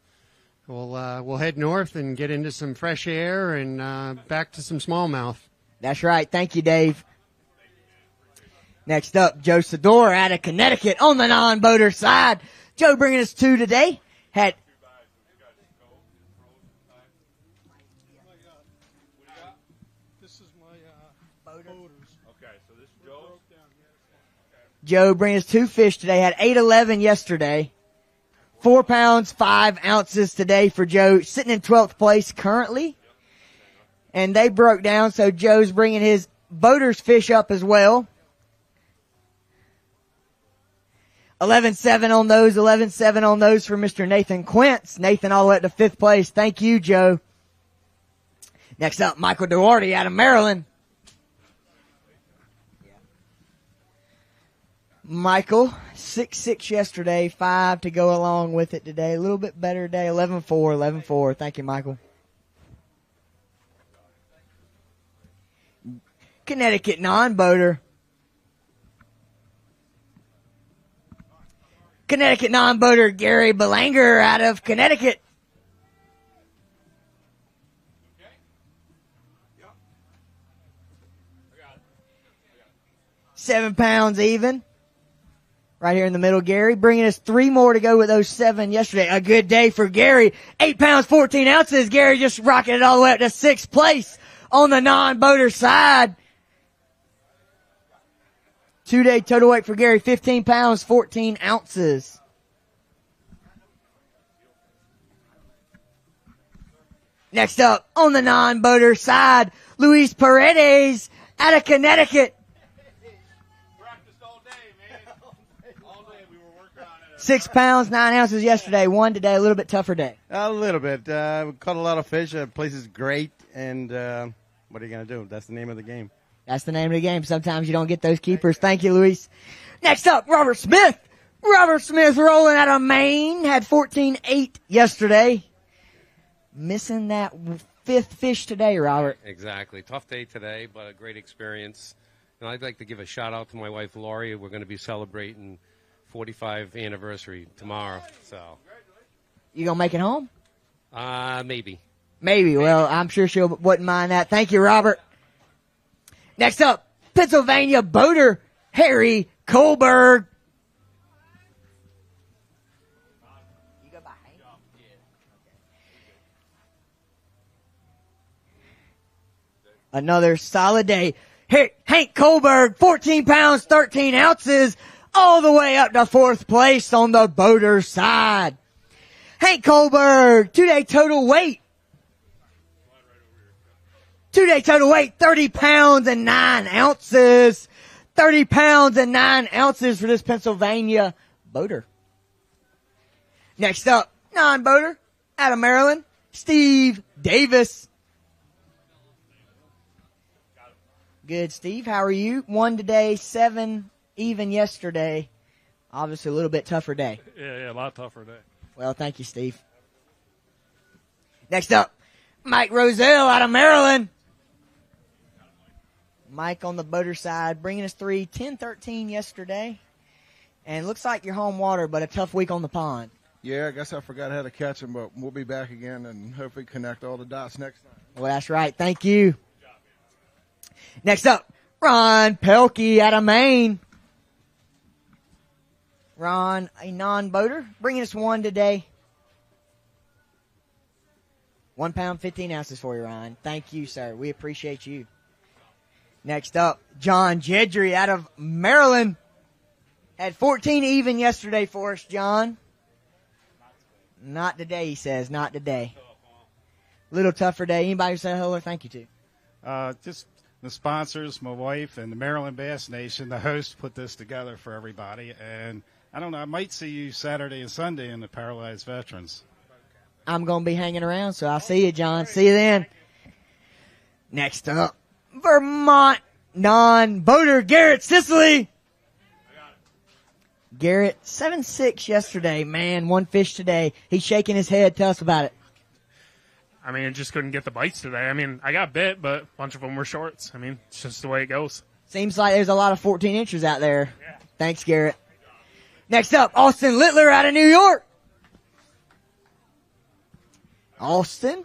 we'll head north and get into some fresh air and back to some smallmouth. That's right. Thank you, Dave. Next up, Joe Sador out of Connecticut on the non-boater side. Joe bringing us 2 today. Had Joe bringing us 2 fish today. Had 8-11 yesterday. 4 pounds, 5 ounces today for Joe. Sitting in 12th place currently. And they broke down, so Joe's bringing his boater's fish up as well. 11-7 on those. 11-7 on those for Mr. Nathan Quintz. Nathan all the way up to 5th place. Thank you, Joe. Next up, Michael Duarte out of Maryland. Michael, 6-6 yesterday, 5 to go along with it today. A little bit better day, 11-4, 11-4. Thank you, Michael. Connecticut non-boater. Connecticut non-boater Gary Belanger out of Connecticut. $7 pounds even. Right here in the middle, Gary, bringing us 3 more to go with those 7 yesterday. A good day for Gary. 8 pounds, 14 ounces. Gary just rocketed all the way up to 6th place on the non-boater side. 2-day total weight for Gary, 15 pounds, 14 ounces. Next up, on the non-boater side, Luis Paredes out of Connecticut. 6 pounds, 9 ounces yesterday. 1 today, a little bit tougher day. A little bit. We caught a lot of fish. The place is great, and what are you going to do? That's the name of the game. That's the name of the game. Sometimes you don't get those keepers. Thank you, Luis. Next up, Robert Smith. Robert Smith rolling out of Maine. Had 14-8 yesterday. Missing that 5th fish today, Robert. Exactly. Tough day today, but a great experience. And I'd like to give a shout out to my wife, Lori. We're going to be celebrating 45th anniversary tomorrow. So, You gonna make it home? Maybe. Maybe. Well, I'm sure she wouldn't mind that. Thank you, Robert. Next up, Pennsylvania boater Harry Kohlberg. Another solid day. Hank Kohlberg, 14 pounds, 13 ounces, all the way up to fourth place on the boater side. Hank Kohlberg, two-day total weight. 30 pounds and 9 ounces. 30 pounds and 9 ounces for this Pennsylvania boater. Next up, non-boater out of Maryland, Steve Davis. Good, Steve. How are you? 1 today, 7 even yesterday. Obviously a little bit tougher day. Yeah, a lot tougher day. Well, thank you, Steve. Next up, Mike Roselle out of Maryland. Mike on the boater side, bringing us 10-13 yesterday. And looks like you're home water, but a tough week on the pond. Yeah, I guess I forgot how to catch him, but we'll be back again and hopefully connect all the dots next time. Well, that's right. Thank you. Next up, Ron Pelkey out of Maine. Ron, a non-boater, bringing us 1 today. 1 pound, 15 ounces for you, Ron. Thank you, sir. We appreciate you. Next up, John Jedry out of Maryland. Had 14 even yesterday for us, John. Not today, he says. Not today. Little tougher day. Anybody say hello or thank you to? Just the sponsors, my wife, and the Maryland Bass Nation, the host, put this together for everybody. And I don't know, I might see you Saturday and Sunday in the Paralyzed Veterans. I'm going to be hanging around, so I'll see you, John. See you then. Next up, Vermont non-boater Garrett Sicily. Garrett, 7-6 yesterday. Man, 1 fish today. He's shaking his head. Tell us about it. I mean, I just couldn't get the bites today. I mean, I got bit, but a bunch of them were shorts. I mean, it's just the way it goes. Seems like there's a lot of 14 inches out there. Yeah. Thanks, Garrett. Next up, Austin Littler out of New York. Austin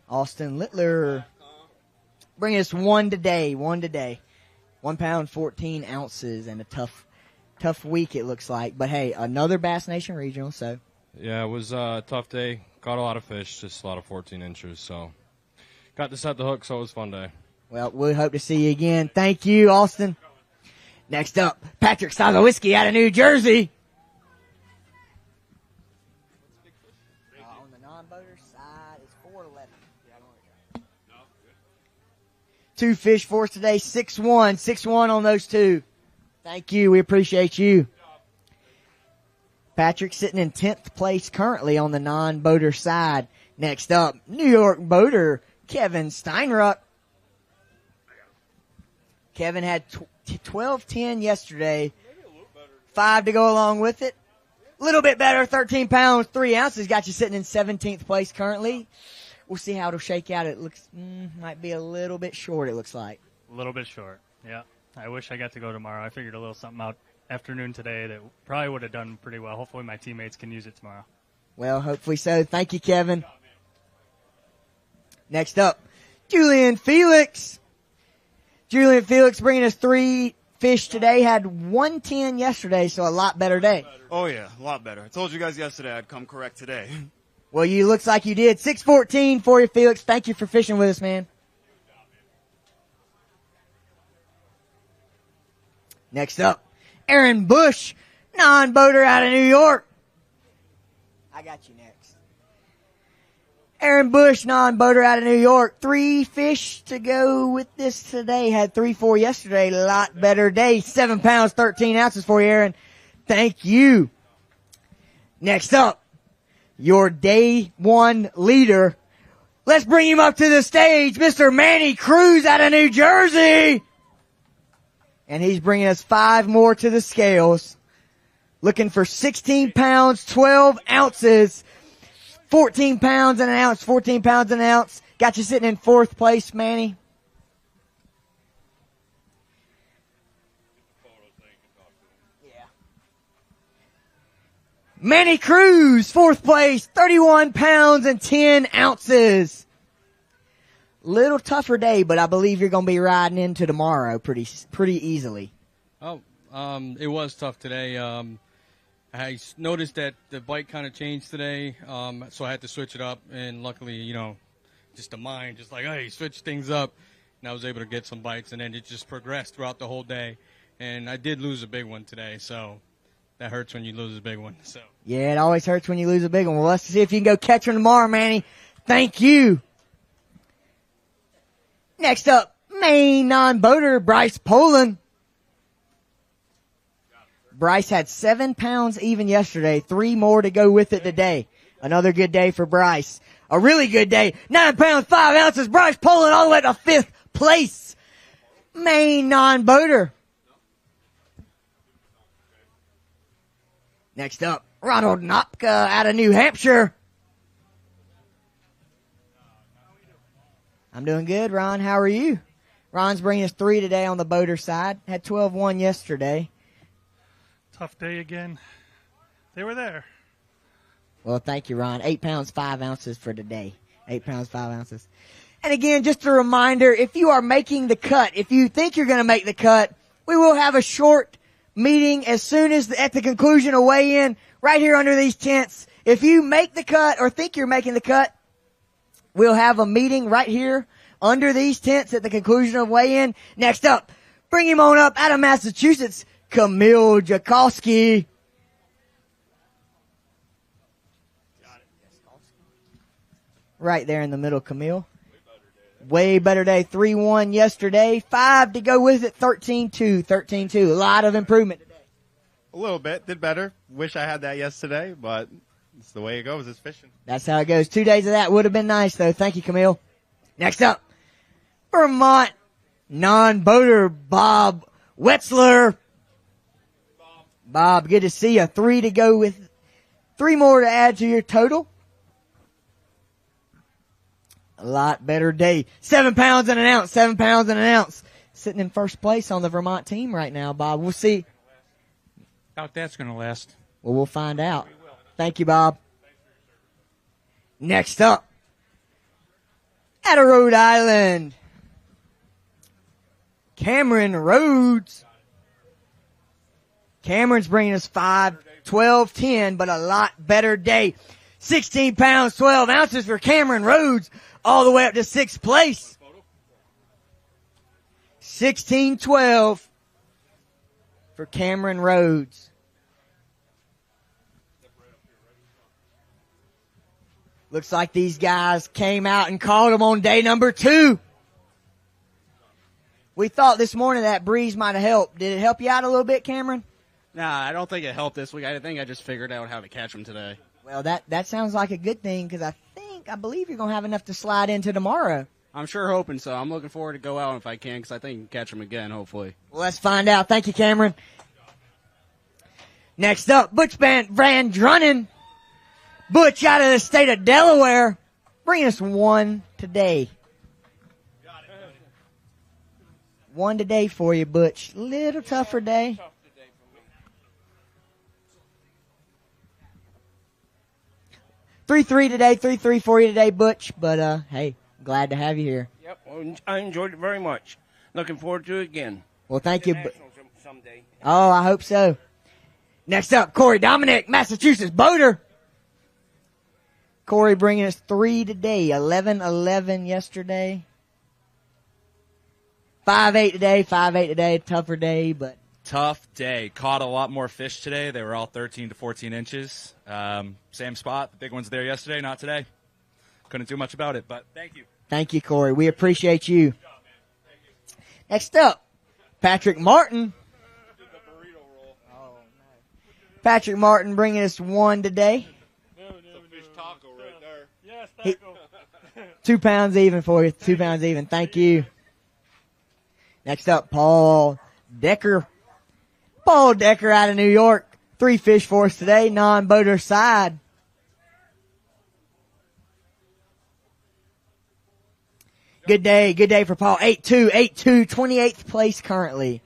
Littler. Bring us 1 today. 1 pound, 14 ounces, and a tough week it looks like. But hey, another Bass Nation Regional, so. Yeah, it was a tough day. Caught a lot of fish, just a lot of 14 inches. So got to set the hook, so it was a fun day. Well, we hope to see you again. Thank you, Austin. Next up, Patrick Solowiski out of New Jersey. On the non-boater side is 411. 2 fish for us today, 6-1. 6-1 on those 2. Thank you. We appreciate you. Patrick sitting in 10th place currently on the non-boater side. Next up, New York boater Kevin Steinruck. Kevin had 12-10 yesterday. 5 to go along with it. A little bit better, 13 pounds, 3 ounces. Got you sitting in 17th place currently. We'll see how it'll shake out. It looks, might be a little bit short, it looks like. A little bit short, yeah. I wish I got to go tomorrow. I figured a little something out afternoon today that probably would have done pretty well. Hopefully my teammates can use it tomorrow. Well, hopefully so. Thank you, Kevin. Next up, Julian Felix. Julian Felix bringing us 3 fish today. Had 110 yesterday, so a lot better day. Oh, yeah, a lot better. I told you guys yesterday I'd come correct today. Well, you looks like you did. 614 for you, Felix. Thank you for fishing with us, man. Next up, Aaron Bush, non-boater out of New York. I got you next. Aaron Bush, non-boater out of New York. 3 fish to go with this today. Had 3-4 yesterday. A lot better day. 7 pounds, 13 ounces for you, Aaron. Thank you. Next up, your day 1 leader. Let's bring him up to the stage, Mr. Manny Cruz out of New Jersey. And he's bringing us 5 more to the scales. Looking for 16 pounds, 12 ounces, 14 pounds and an ounce, 14 pounds and an ounce. Got you sitting in 4th place, Manny. Manny Cruz, 4th place, 31 pounds and 10 ounces. Little tougher day, but I believe you're going to be riding into tomorrow pretty easily. Oh, it was tough today. I noticed that the bike kind of changed today, so I had to switch it up. And luckily, you know, just the mind, just like, hey, switch things up. And I was able to get some bites, and then it just progressed throughout the whole day. And I did lose a big one today, so that hurts when you lose a big one. So Yeah, it always hurts when you lose a big one. Well, let's see if you can go catch one tomorrow, Manny. Thank you. Next up, main non-boater, Bryce Poland. Bryce had 7 pounds even yesterday. 3 more to go with it today. Another good day for Bryce. A really good day. 9 pounds, 5 ounces. Bryce Poland all the way to 5th place. Main non-boater. Next up, Ronald Knopka out of New Hampshire. I'm doing good, Ron. How are you? Ron's bringing us 3 today on the boater side. Had 12-1 yesterday. Tough day again. They were there. Well, thank you, Ron. 8 pounds, 5 ounces for today. 8 pounds, 5 ounces. And again, just a reminder, if you are making the cut, if you think you're going to make the cut, we will have a short meeting as soon as at the conclusion of weigh-in right here under these tents. If you make the cut or think you're making the cut, we'll have a meeting right here under these tents at the conclusion of weigh-in. Next up, bring him on up out of Massachusetts, Camille Jakowski. Right there in the middle, Camille. Way better day. 3-1 yesterday. 5 to go with it. 13-2. 13-2. A lot of improvement today. A little bit. Did better. Wish I had that yesterday, but it's the way it goes. It's fishing. That's how it goes. 2 days of that would have been nice, though. Thank you, Camille. Next up, Vermont non-boater Bob Wetzler. Bob, good to see you. 3 to go with 3 more to add to your total. A lot better day. 7 pounds and an ounce. 7 pounds and an ounce. Sitting in first place on the Vermont team right now, Bob. We'll see. Doubt that's going to last. Well, we'll find out. Thank you, Bob. Next up, out of Rhode Island, Cameron Rhodes. Cameron's bringing us 5, 12, 10, but a lot better day. 16 pounds, 12 ounces for Cameron Rhodes, all the way up to 6th place. 16-12 for Cameron Rhodes. Looks like these guys came out and caught them on day number 2. We thought this morning that breeze might have helped. Did it help you out a little bit, Cameron? Nah, I don't think it helped this week. I think I just figured out how to catch them today. Well, that sounds like a good thing because I believe you're going to have enough to slide into tomorrow. I'm sure hoping so. I'm looking forward to go out if I can because I think I can catch them again, hopefully. Well, let's find out. Thank you, Cameron. Next up, Butch Van Drunnen. Butch out of the state of Delaware. Bring us 1 today. 1 today for you, Butch. Little tougher day. 3-3 today, 3-3 for you today, Butch. But, hey, glad to have you here. Yep, well, I enjoyed it very much. Looking forward to it again. Well, thank you. Someday. Oh, I hope so. Next up, Corey Dominic, Massachusetts boater. Corey bringing us 3 today, 11-11 yesterday. 5-8 today, 5-8 today, tougher day, but. Tough day. Caught a lot more fish today. They were all 13 to 14 inches. Same spot. The big one's there yesterday, not today. Couldn't do much about it, but thank you. Thank you, Corey. We appreciate you. Next up, Patrick Martin. Patrick Martin bringing us 1 today. Fish taco right there. Yes, taco. 2 pounds even for you. 2 pounds even. Thank you. Next up, Paul Decker. Paul Decker out of New York. 3 fish for us today, non-boater side. Good day for Paul. 8-2, 28th place currently.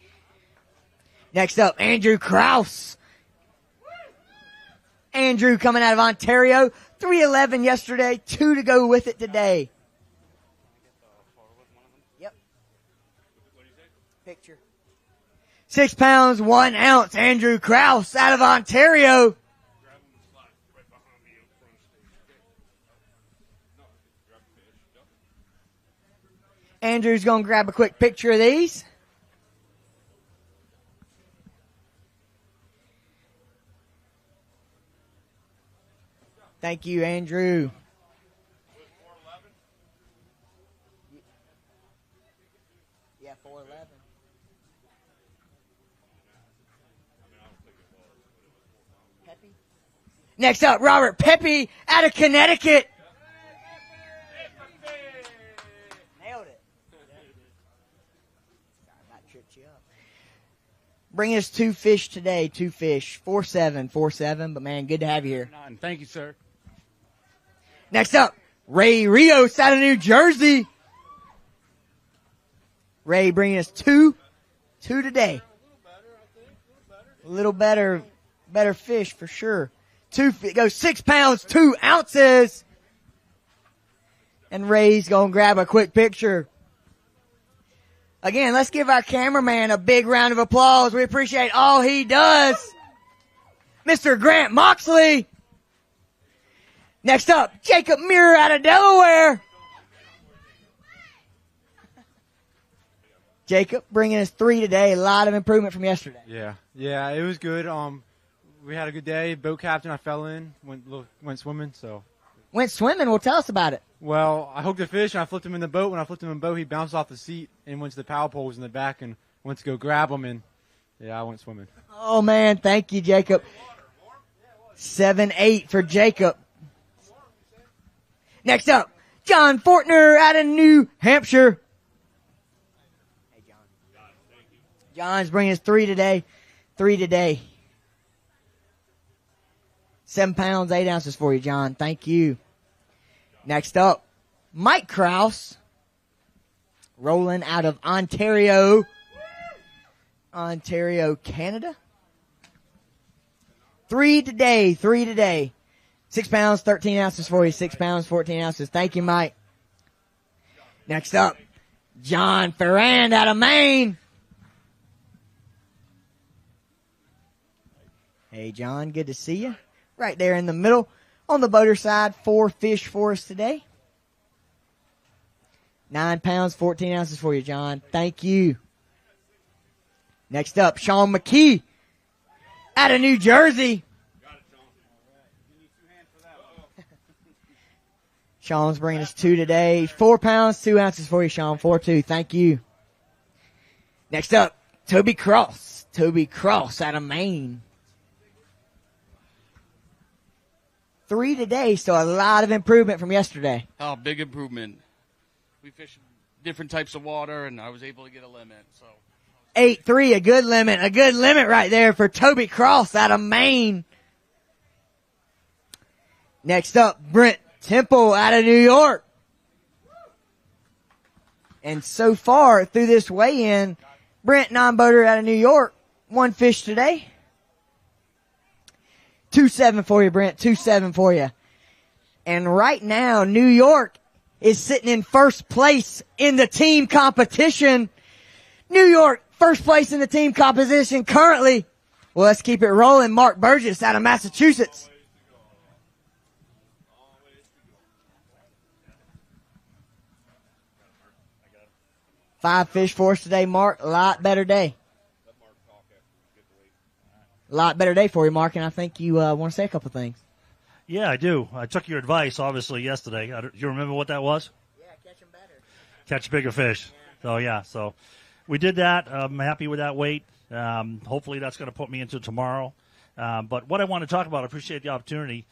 Next up, Andrew Kraus. Andrew coming out of Ontario. 311 yesterday, 2 to go with it today. Yep. Picture. 6 pounds, 1 ounce. Andrew Krause out of Ontario. Andrew's going to grab a quick picture of these. Thank you, Andrew. Yeah, 411. Pepe. Next up, Robert Pepe out of Connecticut. Nailed it. That tripped you up. Bring us 2 fish today, 2 fish. 4-7, but man, good to have you here. Thank you, sir. Next up, Ray Rios out of New Jersey. Ray bringing us 2 today. A little better fish for sure. Goes 6 pounds, 2 ounces. And Ray's gonna grab a quick picture. Again, let's give our cameraman a big round of applause. We appreciate all he does. Mr. Grant Moxley. Next up, Jacob Muir out of Delaware. Jacob bringing us 3 today. A lot of improvement from yesterday. Yeah, it was good. We had a good day. Boat captain, I fell in, went swimming. So went swimming. Well, tell us about it. Well, I hooked a fish and I flipped him in the boat. When I flipped him in the boat, he bounced off the seat and went to the power poles in the back and went to go grab him. And yeah, I went swimming. Oh man, thank you, Jacob. 7-8 for Jacob. Next up, John Fortner out of New Hampshire. Hey, John. John's bringing us 3 today. 3 today. 7 pounds, 8 ounces for you, John. Thank you. Next up, Mike Krause. Rolling out of Ontario, Canada. 3 today. 6 pounds, 13 ounces for you. 6 pounds, 14 ounces. Thank you, Mike. Next up, John Ferrand out of Maine. Hey, John, good to see you. Right there in the middle. On the boater side, 4 fish for us today. 9 pounds, 14 ounces for you, John. Thank you. Next up, Sean McKee out of New Jersey. Sean's bringing us 2 today. 4 pounds, 2 ounces for you, Sean. 4-2. Thank you. Next up, Toby Cross. Toby Cross out of Maine. 3 today, so a lot of improvement from yesterday. Oh, big improvement. We fished different types of water, and I was able to get a limit. So 8-3, a good limit right there for Toby Cross out of Maine. Next up, Brent Temple out of New York. And so far through this weigh-in, Brent, non-boater out of New York, 1 fish today. 2-7 for you, Brent. 2-7 for you. And right now, New York is sitting in first place in the team competition. New York, first place in the team competition currently. Well, let's keep it rolling. Mark Burgess out of Massachusetts. Five fish for us today, Mark. A lot better day. A lot better day for you, Mark, and I think you want to say a couple things. Yeah, I do. I took your advice, obviously, yesterday. Do you remember what that was? Yeah, catch them better. Catch bigger fish. Yeah. So we did that. I'm happy with that weight. Hopefully that's going to put me into tomorrow. But what I want to talk about, I appreciate the opportunity.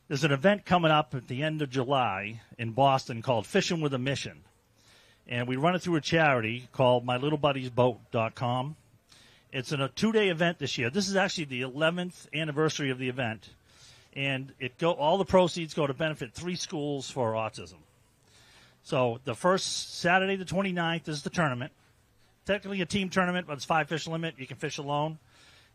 There's an event coming up at the end of July in Boston called Fishing with a Mission. And we run it through a charity called MyLittleBuddiesBoat.com. It's in a 2-day event this year. This is actually the 11th anniversary of the event. And all the proceeds go to benefit 3 schools for autism. So the first Saturday, the 29th, is the tournament. Technically a team tournament, but it's 5 fish limit. You can fish alone.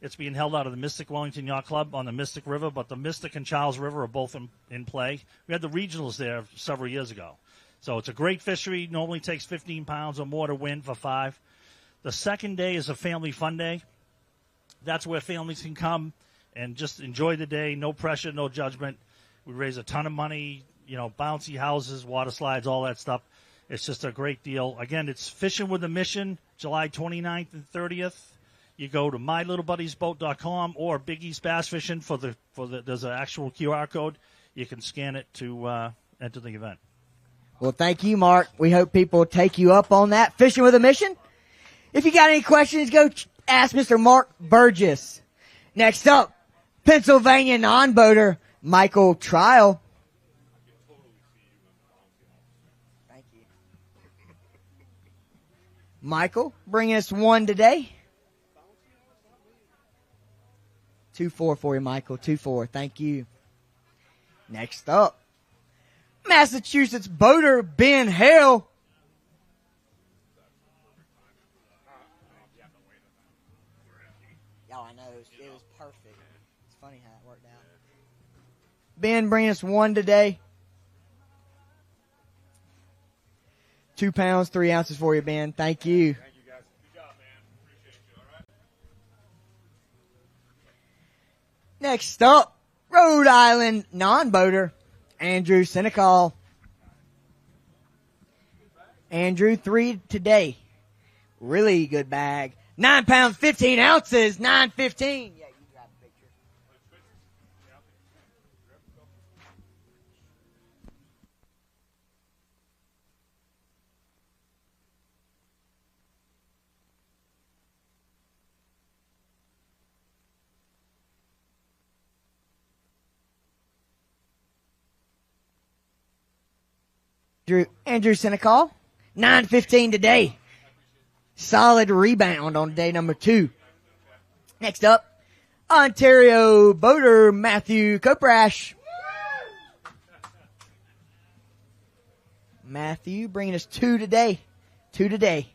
It's being held out of the Mystic Wellington Yacht Club on the Mystic River, but the Mystic and Charles River are both in play. We had the regionals there several years ago. So it's a great fishery. Normally takes 15 pounds or more to win for 5. The second day is a family fun day. That's where families can come and just enjoy the day. No pressure, no judgment. We raise a ton of money, bouncy houses, water slides, all that stuff. It's just a great deal. Again, it's Fishing with a Mission, July 29th and 30th. You go to mylittlebuddiesboat.com or Big East Bass Fishing there's an actual QR code. You can scan it to enter the event. Well, thank you, Mark. We hope people take you up on that. Fishing with a Mission. If you got any questions, go ask Mr. Mark Burgess. Next up, Pennsylvania non-boater Michael Trial. Thank you. Michael, bring us one today. 2-4 for you, Michael. 2-4. Thank you. Next up, Massachusetts boater Ben Hale. Oh, I know. It was perfect. It's funny how it worked out. Ben, bring us one today. 2 pounds, 3 ounces for you, Ben. Thank you. Thank you, guys. Good job, man. Appreciate you, all right? Next up, Rhode Island non-boater Andrew Senecal. Andrew, 3 today. Really good bag. 9 pounds, 15 ounces, 9.15. Yeah, you got a picture. Andrew Senecal, 9.15 today. Solid rebound on day number 2. Next up, Ontario boater Matthew Coprash. Matthew bringing us 2 today. 2 today.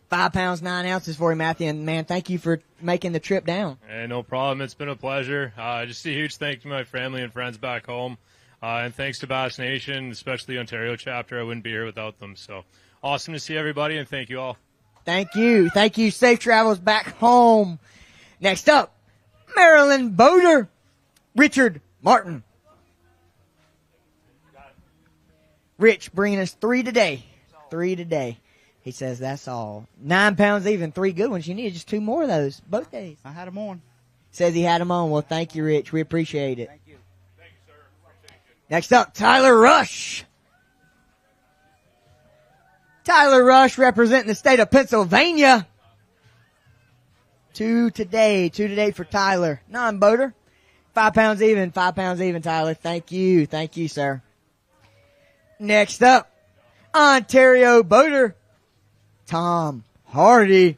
5 pounds, 9 ounces for you, Matthew. And, man, thank you for making the trip down. Hey, no problem. It's been a pleasure. Just a huge thank you to my family and friends back home. And thanks to Bass Nation, especially the Ontario chapter. I wouldn't be here without them. So awesome to see everybody, and thank you all. Thank you. Thank you. Safe travels back home. Next up, Maryland boater Richard Martin. Rich bringing us 3 today. 3 today. He says that's all. 9 pounds even, 3 good ones. You needed just 2 more of those both days. I had them on. Says he had them on. Well, thank you, Rich. We appreciate it. Thank you. Thank you, sir. Next up, Tyler Rush. Tyler Rush representing the state of Pennsylvania. 2 today. 2 today for Tyler. Non-boater. 5 pounds even. 5 pounds even, Tyler. Thank you. Thank you, sir. Next up, Ontario boater Tom Hardy.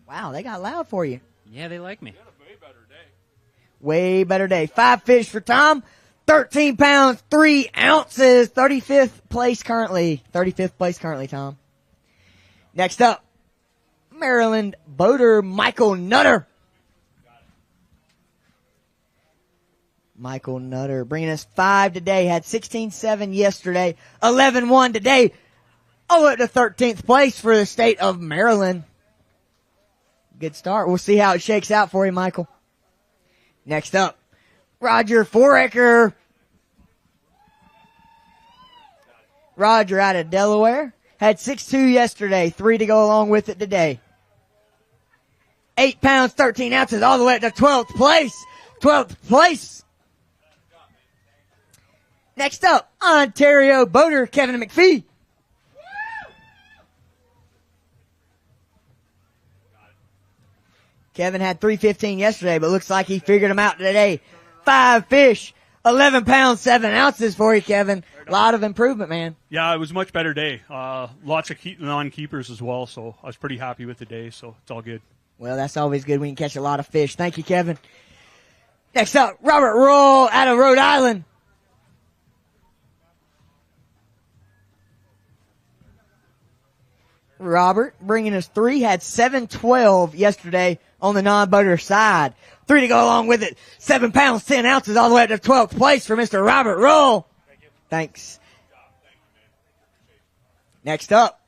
Wow, they got loud for you. Yeah, they like me. Way better day. 5 fish for Tom. 13 pounds, 3 ounces. 35th place currently. 35th place currently, Tom. Next up, Maryland boater Michael Nutter. Michael Nutter bringing us 5 today. Had 16.7 yesterday. 11.1 today. All up to 13th place for the state of Maryland. Good start. We'll see how it shakes out for you, Michael. Next up, Roger Foraker. Roger out of Delaware. Had 6.2 yesterday. 3 to go along with it today. 8 pounds, 13 ounces, all the way up to 12th place. 12th place. Next up, Ontario boater Kevin McPhee. Kevin had 3.15 yesterday, but looks like he figured them out today. 5 fish, 11 pounds, 7 ounces for you, Kevin. A lot of improvement, man. Yeah, it was a much better day. Lots of non-keepers as well, so I was pretty happy with the day, so it's all good. Well, that's always good when you catch a lot of fish. Thank you, Kevin. Next up, Robert Roll out of Rhode Island. Robert bringing us 3, had 7-12 yesterday on the non-boater side. 3 to go along with it. 7 pounds, 10 ounces all the way up to 12th place for Mr. Robert Roll. Thanks. Next up,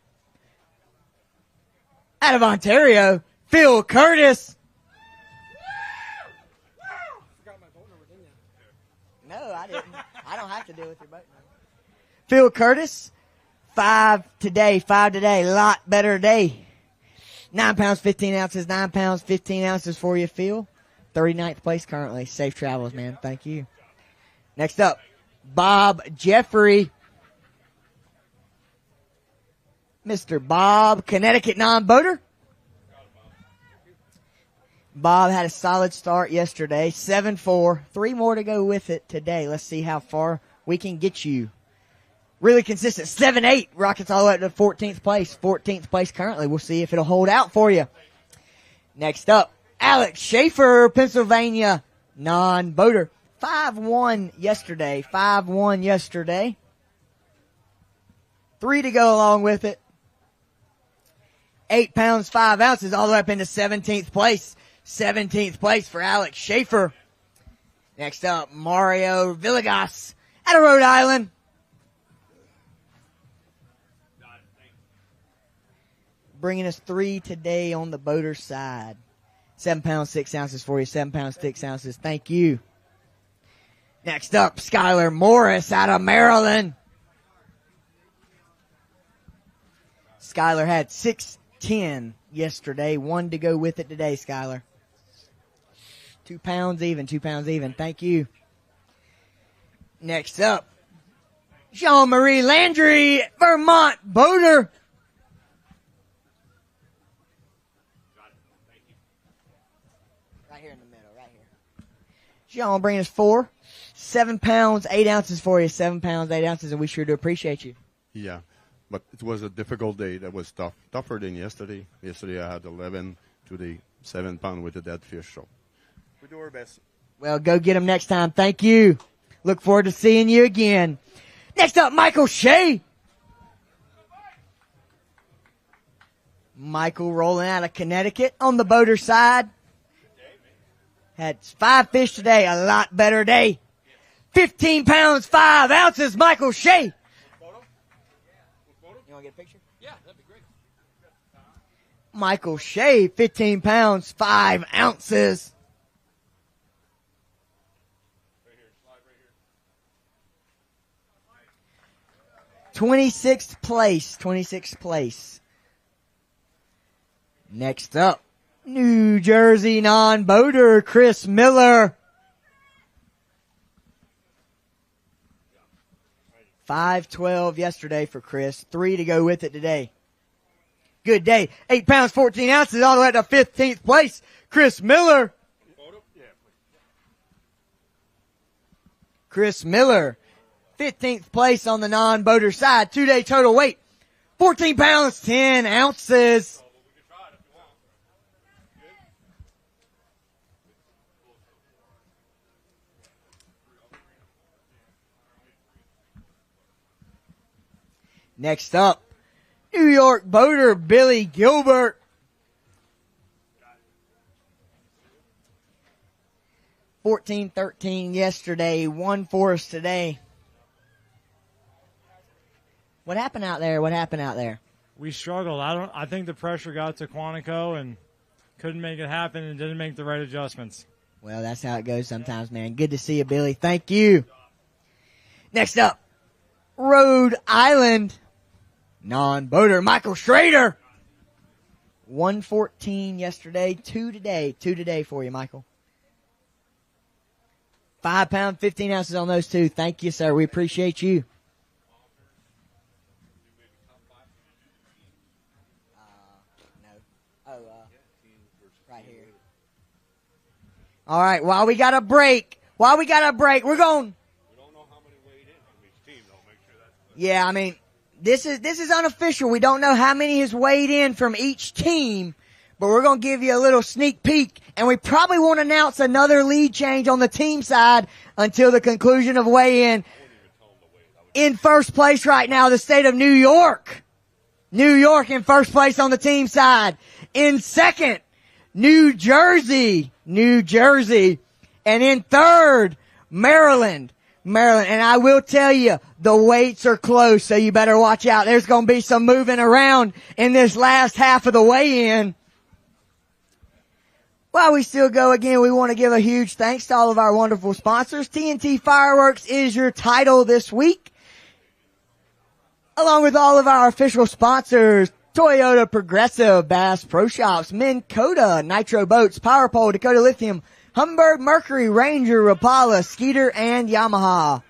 out of Ontario, Phil Curtis. No, I didn't. I don't have to deal with your boat. Phil Curtis, 5 today. Lot better day. 9 pounds, 15 ounces, 9 pounds, 15 ounces for you, Phil. 39th place currently. Safe travels, man. Thank you. Next up, Bob Jeffrey. Mr. Bob, Connecticut non-boater. Bob had a solid start yesterday. 7-4. 3 more to go with it today. Let's see how far we can get you. Really consistent. 7-8. Rockets all the way up to 14th place. 14th place currently. We'll see if it'll hold out for you. Next up, Alex Schaefer, Pennsylvania non-boater. 5-1 yesterday. 5-1 yesterday. 3 to go along with it. 8 pounds, 5 ounces, all the way up into 17th place. 17th place for Alex Schaefer. Next up, Mario Villegas out of Rhode Island. Bringing us 3 today on the boater side. 7 pounds, 6 ounces for you. 7 pounds, 6 ounces. Thank you. Next up, Skylar Morris out of Maryland. Skylar had 6-10 yesterday. 1 to go with it today, Skylar. 2 pounds even, 2 pounds even. Thank you. Next up, Jean-Marie Landry, Vermont boater. Right here in the middle, right here. Jean bringing us 4. 7 pounds, 8 ounces for you. 7 pounds, 8 ounces, and we sure do appreciate you. Yeah, but it was a difficult day. That was tough, tougher than yesterday. Yesterday I had 11 to the 7 pound with the dead fish. So we do our best. Well, go get them next time. Thank you. Look forward to seeing you again. Next up, Michael Shea. Michael rolling out of Connecticut on the boater side. Had 5 fish today. A lot better day. 15 pounds, 5 ounces, Michael Shea. You want to get a picture? Yeah, that'd be great. Michael Shea, 15 pounds, 5 ounces. 26th place, 26th place. Next up, New Jersey non-boater, Chris Miller. 5-12 yesterday for Chris. 3 to go with it today. Good day. 8 pounds, 14 ounces, all the way up to 15th place. Chris Miller. Chris Miller. 15th place on the non-boater side. 2-day total weight. 14 pounds, 10 ounces. Next up, New York boater Billy Gilbert. $14.13 yesterday, 1 for us today. What happened out there? What happened out there? We struggled. I think the pressure got to Quantico and couldn't make it happen and didn't make the right adjustments. Well, that's how it goes sometimes, man. Good to see you, Billy. Thank you. Next up, Rhode Island non-boater Michael Schrader. 114 yesterday, 2 today. 2 today for you, Michael. 5 pounds, 15 ounces on those 2. Thank you, sir. We appreciate you. Right here. All right, while we got a break, we're going. We don't know how many weighed in from each team, though. Make sure that's clear. Yeah, I mean, this is unofficial. We don't know how many has weighed in from each team, but we're going to give you a little sneak peek, and we probably won't announce another lead change on the team side until the conclusion of weigh-in. In first place right now, the state of New York. New York in first place on the team side. In second, New Jersey. And in third, Maryland. And I will tell you, the weights are close, so you better watch out. There's going to be some moving around in this last half of the weigh-in. While we still go, again, we want to give a huge thanks to all of our wonderful sponsors. TNT Fireworks is your title this week, along with all of our official sponsors: Toyota, Progressive, Bass Pro Shops, Minn Kota, Nitro Boats, Power Pole, Dakota Lithium, Humminbird, Mercury, Ranger, Rapala, Skeeter, and Yamaha.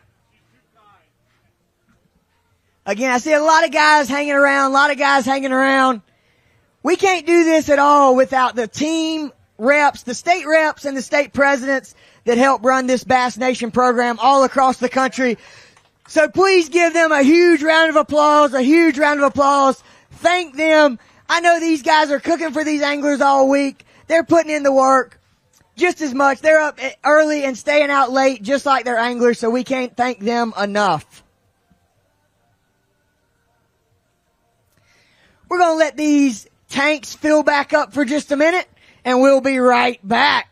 Again, I see a lot of guys hanging around. We can't do this at all without the team reps, the state reps, and the state presidents that help run this Bass Nation program all across the country. So please give them a huge round of applause, Thank them. I know these guys are cooking for these anglers all week. They're putting in the work just as much. They're up early and staying out late just like their anglers, so we can't thank them enough. We're going to let these tanks fill back up for just a minute, and we'll be right back.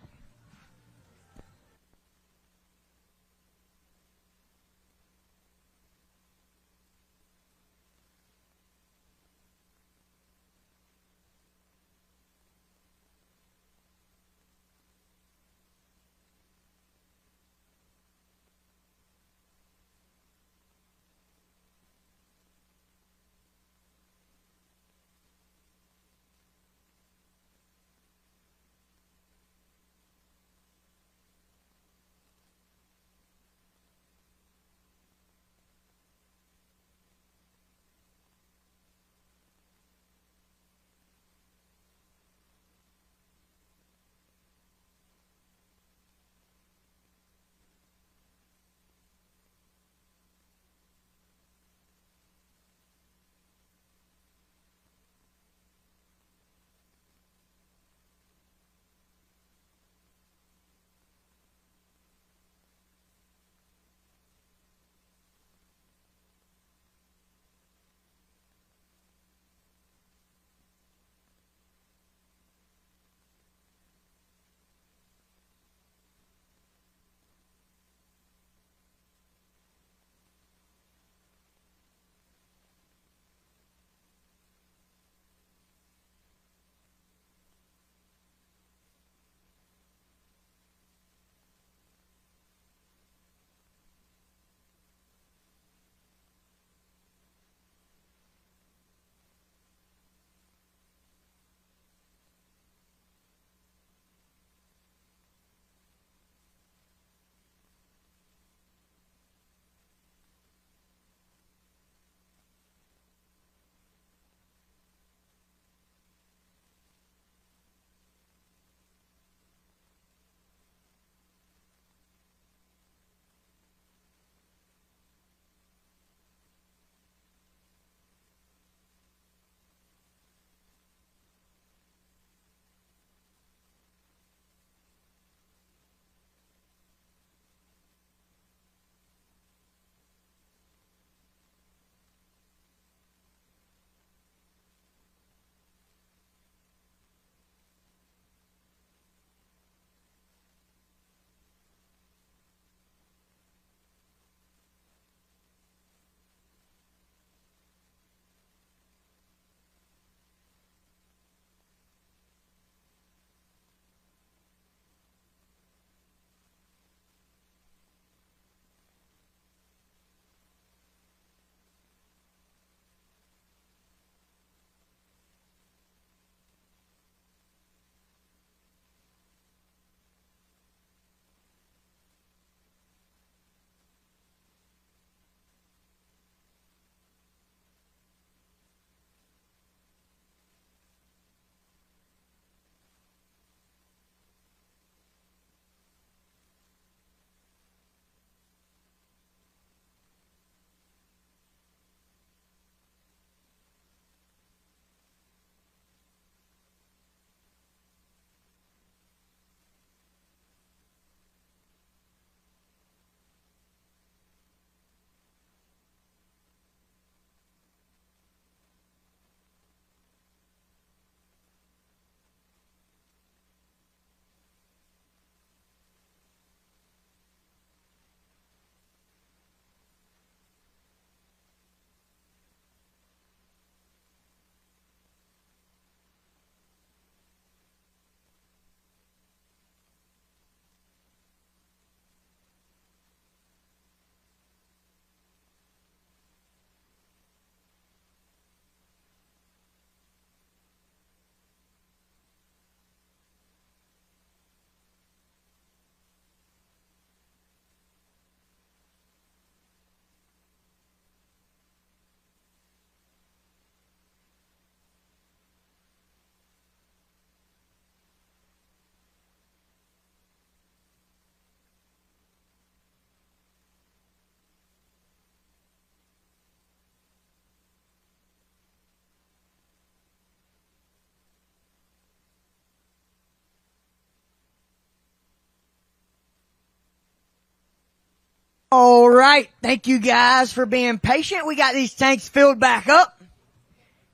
All right. Thank you guys for being patient. We got these tanks filled back up.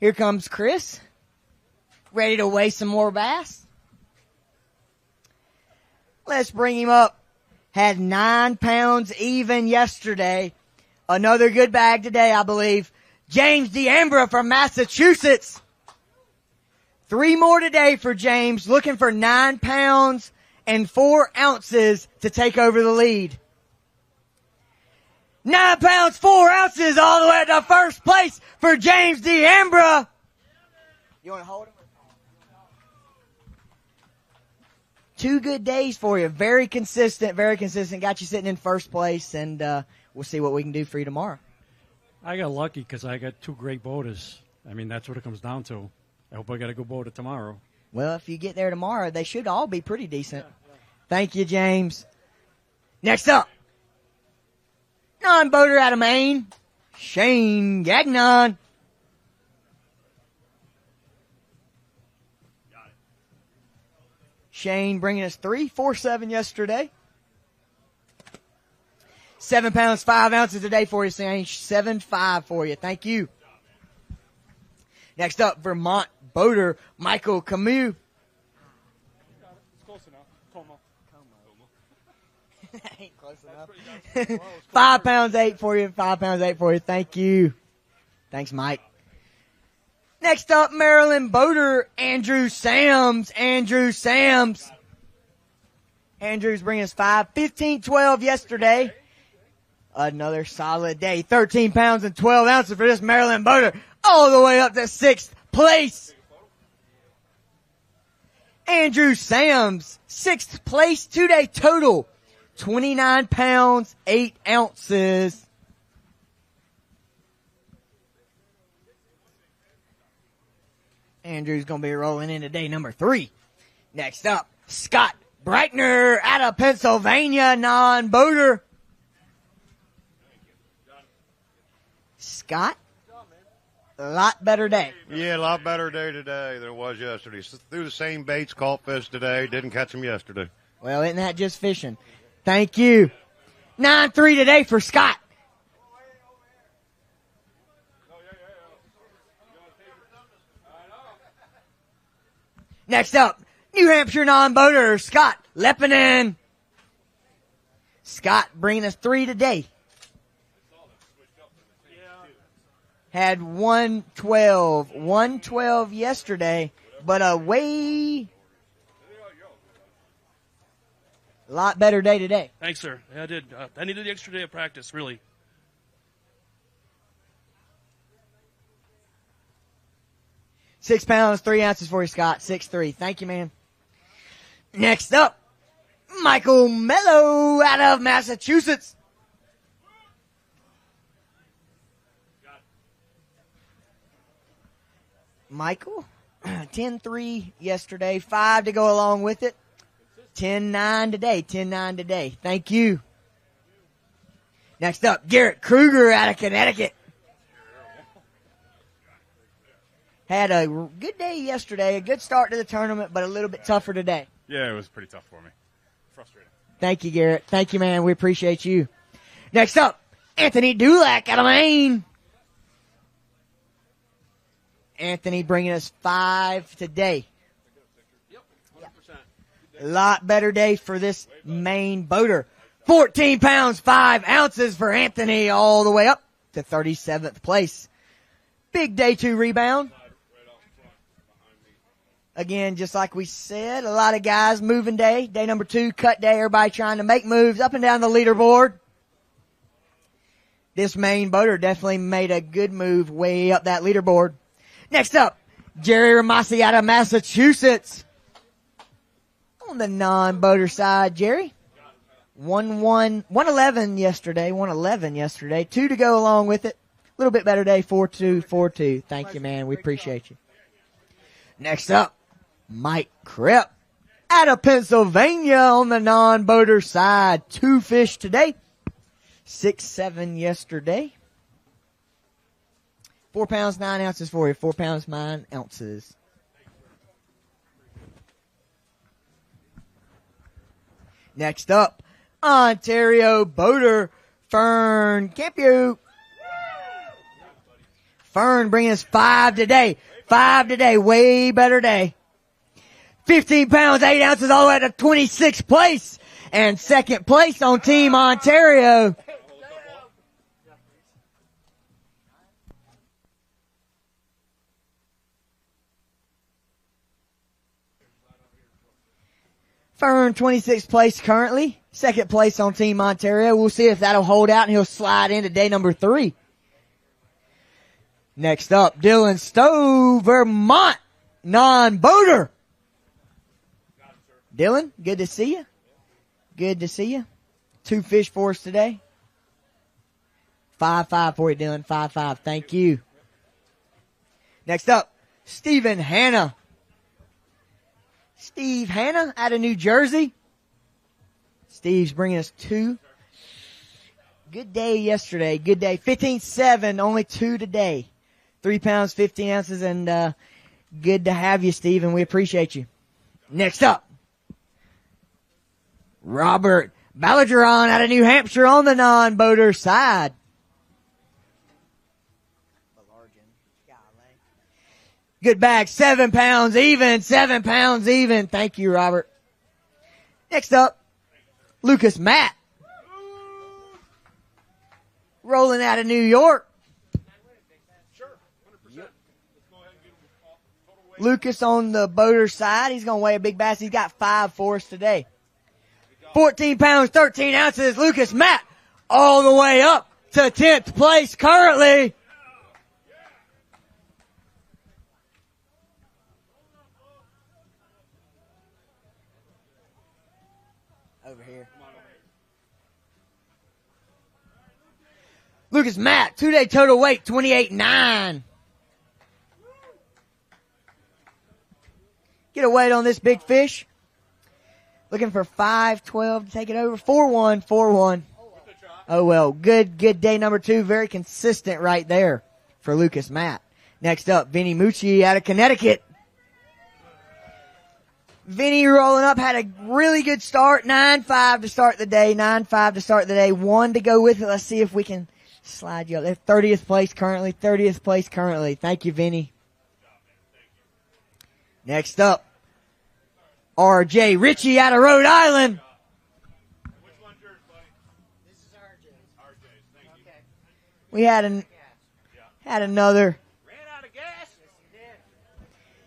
Here comes Chris. Ready to weigh some more bass. Let's bring him up. Had 9 pounds even yesterday. Another good bag today, I believe. James D'Ambra from Massachusetts. 3 more today for James. Looking for 9 pounds and 4 ounces to take over the lead. 9 pounds, 4 ounces all the way to first place for James D'Ambra. You want to hold him? 2 good days for you. Very consistent, very consistent. Got you sitting in first place, and we'll see what we can do for you tomorrow. I got lucky because I got 2 great boaters. I mean, that's what it comes down to. I hope I got a good boater tomorrow. Well, if you get there tomorrow, they should all be pretty decent. Thank you, James. Next up, non-boater out of Maine, Shane Gagnon. Shane bringing us 347 yesterday. 7 pounds, 5 ounces a day for you, Shane. 7.5 for you. Thank you. Next up, Vermont boater Michael Camus. Close enough. Como. Ain't close enough. 5 pounds 8 for you. 5 pounds 8 for you. Thank you. Thanks, Mike. Next up, Maryland boater Andrew Sams. Andrew's bringing us 5. 15-12 yesterday. Another solid day. 13 pounds and 12 ounces for this Maryland boater. All the way up to 6th place. Andrew Sams, 6th place, 2-day total. 29 pounds, 8 ounces. Andrew's going to be rolling into day number 3. Next up, Scott Breitner out of Pennsylvania, non-boater. Scott, a lot better day. Yeah, a lot better day today than it was yesterday. Threw the same baits, caught fish today, didn't catch them yesterday. Well, isn't that just fishing? Thank you. 9-3 today for Scott. Next up, New Hampshire non-boater Scott Lepinen. Scott bringing us 3 today. Had 112 yesterday, but a lot better day today. Thanks, sir. Yeah, I did. I needed the extra day of practice, really. £6 pounds, 3 ounces for you, Scott. 6'3". Thank you, man. Next up, Michael Mello out of Massachusetts. Michael, 10-3 yesterday, 5 to go along with it. 10-9 today, 10-9 today. Thank you. Next up, Garrett Kruger out of Connecticut. Had a good day yesterday, a good start to the tournament, but a little bit tougher today. Yeah, it was pretty tough for me. Frustrating. Thank you, Garrett. Thank you, man. We appreciate you. Next up, Anthony Dulac out of Maine. Anthony bringing us 5 today. A lot better day for this Maine boater. 14 pounds, 5 ounces for Anthony all the way up to 37th place. Big day 2 rebound. Again, just like we said, a lot of guys moving day. Day number 2, cut day. Everybody trying to make moves up and down the leaderboard. This Maine boater definitely made a good move way up that leaderboard. Next up, Jerry Ramasi out of Massachusetts. On the non-boater side, Jerry. 111 yesterday. 111 yesterday. 2 to go along with it. A little bit better day. 4-2, 4-2. Thank you, man. We appreciate you. Next up, Mike Krepp out of Pennsylvania on the non-boater side. 2 fish today. 6-7 yesterday. 4 pounds, 9 ounces for you. 4 pounds, 9 ounces. Next up, Ontario boater Fern Campio. Fern bringing us 5 today. 5 today. Way better day. 15 pounds, 8 ounces all the way to 26th place. And second place on Team Ontario. Fern, 26th place currently. Second place on Team Ontario. We'll see if that'll hold out and he'll slide into day number 3. Next up, Dylan Stowe, Vermont, non-boater. Dylan, good to see you. Good to see you. 2 fish for us today. 5-5 for you, Dylan. 5-5. Thank you. Next up, Stephen Hanna. Steve Hanna out of New Jersey. Steve's bringing us 2. Good day yesterday. Good day. 15-7, only 2 today. 3 pounds, 15 ounces, and good to have you, Steve, and we appreciate you. Next up, Robert Ballageron out of New Hampshire on the non-boater side. Good bag, 7 pounds even, 7 pounds even. Thank you, Robert. Next up, Lucas Matt. Rolling out of New York. Lucas on the boater side. He's going to weigh a big bass. He's got 5 for us today. 14 pounds, 13 ounces. Lucas Matt all the way up to 10th place currently. Over here. Lucas Matt, 2-day total weight, 28.9. Get a weight on this big fish. Looking for 5-12 to take it over. 4-1, 4-1. Oh, well, good day number 2. Very consistent right there for Lucas Matt. Next up, Vinny Mucci out of Connecticut. Vinny rolling up, had a really good start. 9-5 to start the day. 9-5 to start the day. 1 to go with it. Let's see if we can slide you up there. 30th place currently. 30th place currently. Thank you, Vinny. Next up, R.J. Ritchie out of Rhode Island. We had another.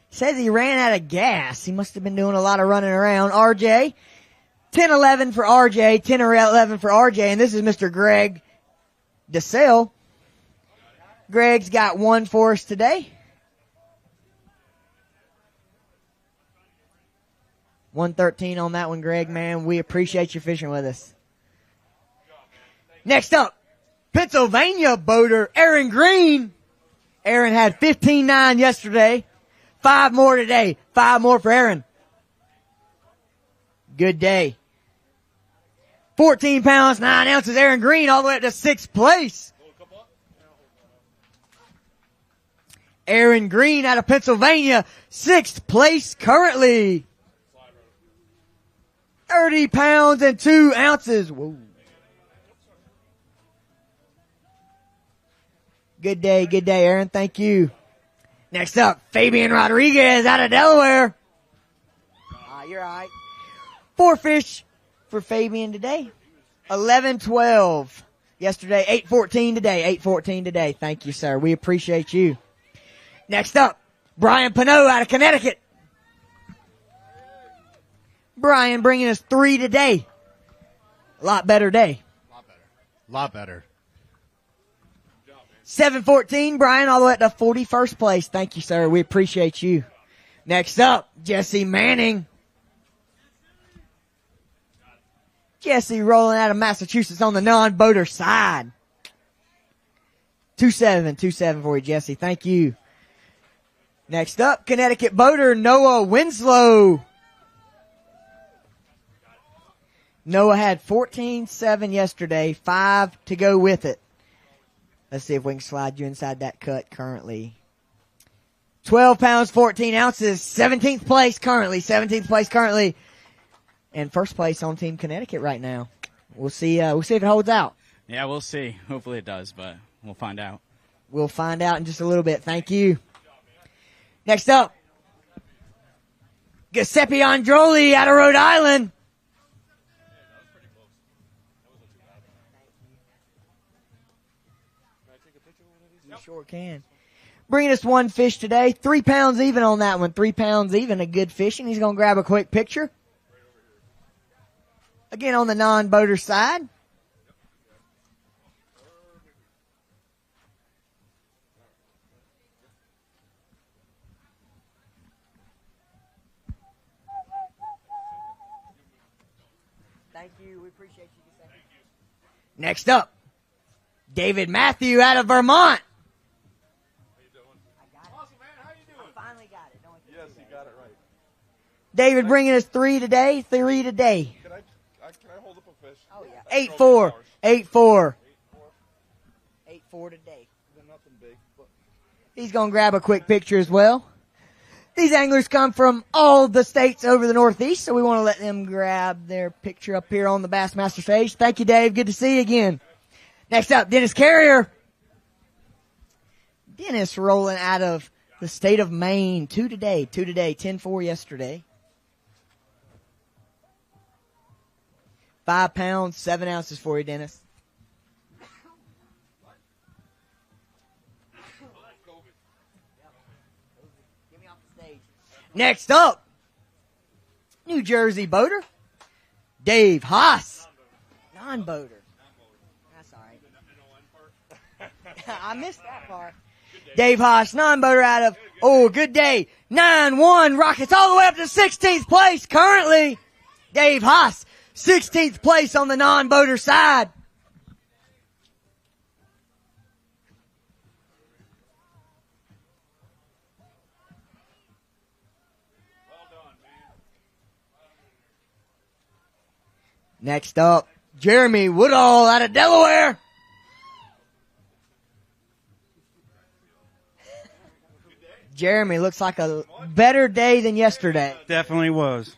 Says he ran out of gas. He must have been doing a lot of running around. R.J. 10-11 for R.J. 10-11 for R.J. And this is Mr. Greg DeSalle. Greg's got 1 for us today. 113 on that one, Greg, man. We appreciate you fishing with us. Next up, Pennsylvania boater Aaron Green. Aaron had 15.9 yesterday. 5 more today. 5 more for Aaron. Good day. 14 pounds, 9 ounces. Aaron Green all the way up to 6th place. Aaron Green out of Pennsylvania, 6th place currently. 30 pounds and 2 ounces. Whoa. Good day, Aaron. Thank you. Next up, Fabian Rodriguez out of Delaware. You're all right. 4 fish for Fabian today. 11-12 yesterday. 8-14 today. 8-14 today. Thank you, sir. We appreciate you. Next up, Brian Pinot out of Connecticut. Brian bringing us 3 today. A lot better day. Lot better. 7-14, Brian, all the way up to 41st place. Thank you, sir. We appreciate you. Next up, Jesse Manning. Jesse rolling out of Massachusetts on the non-boater side. 2-7 for you, Jesse. Thank you. Next up, Connecticut boater Noah Winslow. Noah had 14.7 yesterday, 5 to go with it. Let's see if we can slide you inside that cut currently. 12 pounds, 14 ounces, 17th place currently. And first place on Team Connecticut right now. We'll see if it holds out. Yeah, we'll see. Hopefully it does, but we'll find out. We'll find out in just a little bit. Thank you. Next up, Giuseppe Androli out of Rhode Island. You sure can. Bringing us one fish today. 3 pounds even on that one. 3 pounds even. A good fishing. He's going to grab a quick picture. Again on the non-boater side. Thank you. We appreciate you. Next up, David Matthew out of Vermont. David bringing us 3 today. 3 today. Can I hold up a fish? Oh, yeah. 8-4. 8-4. 8-4 today. Nothing big, but He's going to grab a quick picture as well. These anglers come from all the states over the Northeast, so we want to let them grab their picture up here on the Bassmaster stage. Thank you, Dave. Good to see you again. Next up, Dennis Carrier. Dennis rolling out of the state of Maine. 2 today. 2 today. 10-4 yesterday. 5 pounds, 7 ounces for you, Dennis. Next up, New Jersey boater, Dave Haas. Non-boater. That's all right. I missed that part. Dave Haas, non-boater out of, good day. 9-1 Rockets all the way up to 16th place currently. Dave Haas, 16th place on the non-boater side. Next up, Jeremy Woodall out of Delaware. Jeremy looks like a better day than yesterday. Definitely was.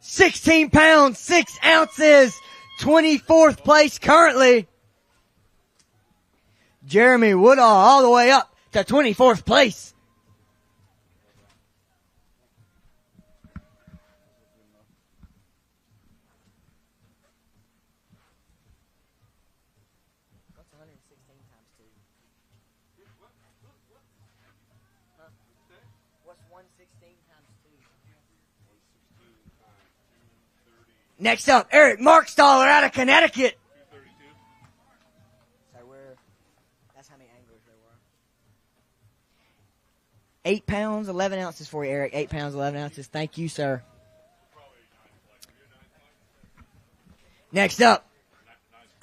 16 pounds, 6 ounces, 24th place currently. Jeremy Woodall all the way up to 24th place. Next up, Eric Markstaller out of Connecticut. So that's how many anglers there were. 8 pounds, 11 ounces for you, Eric. 8 pounds, 11 ounces. Thank you, sir. Next up,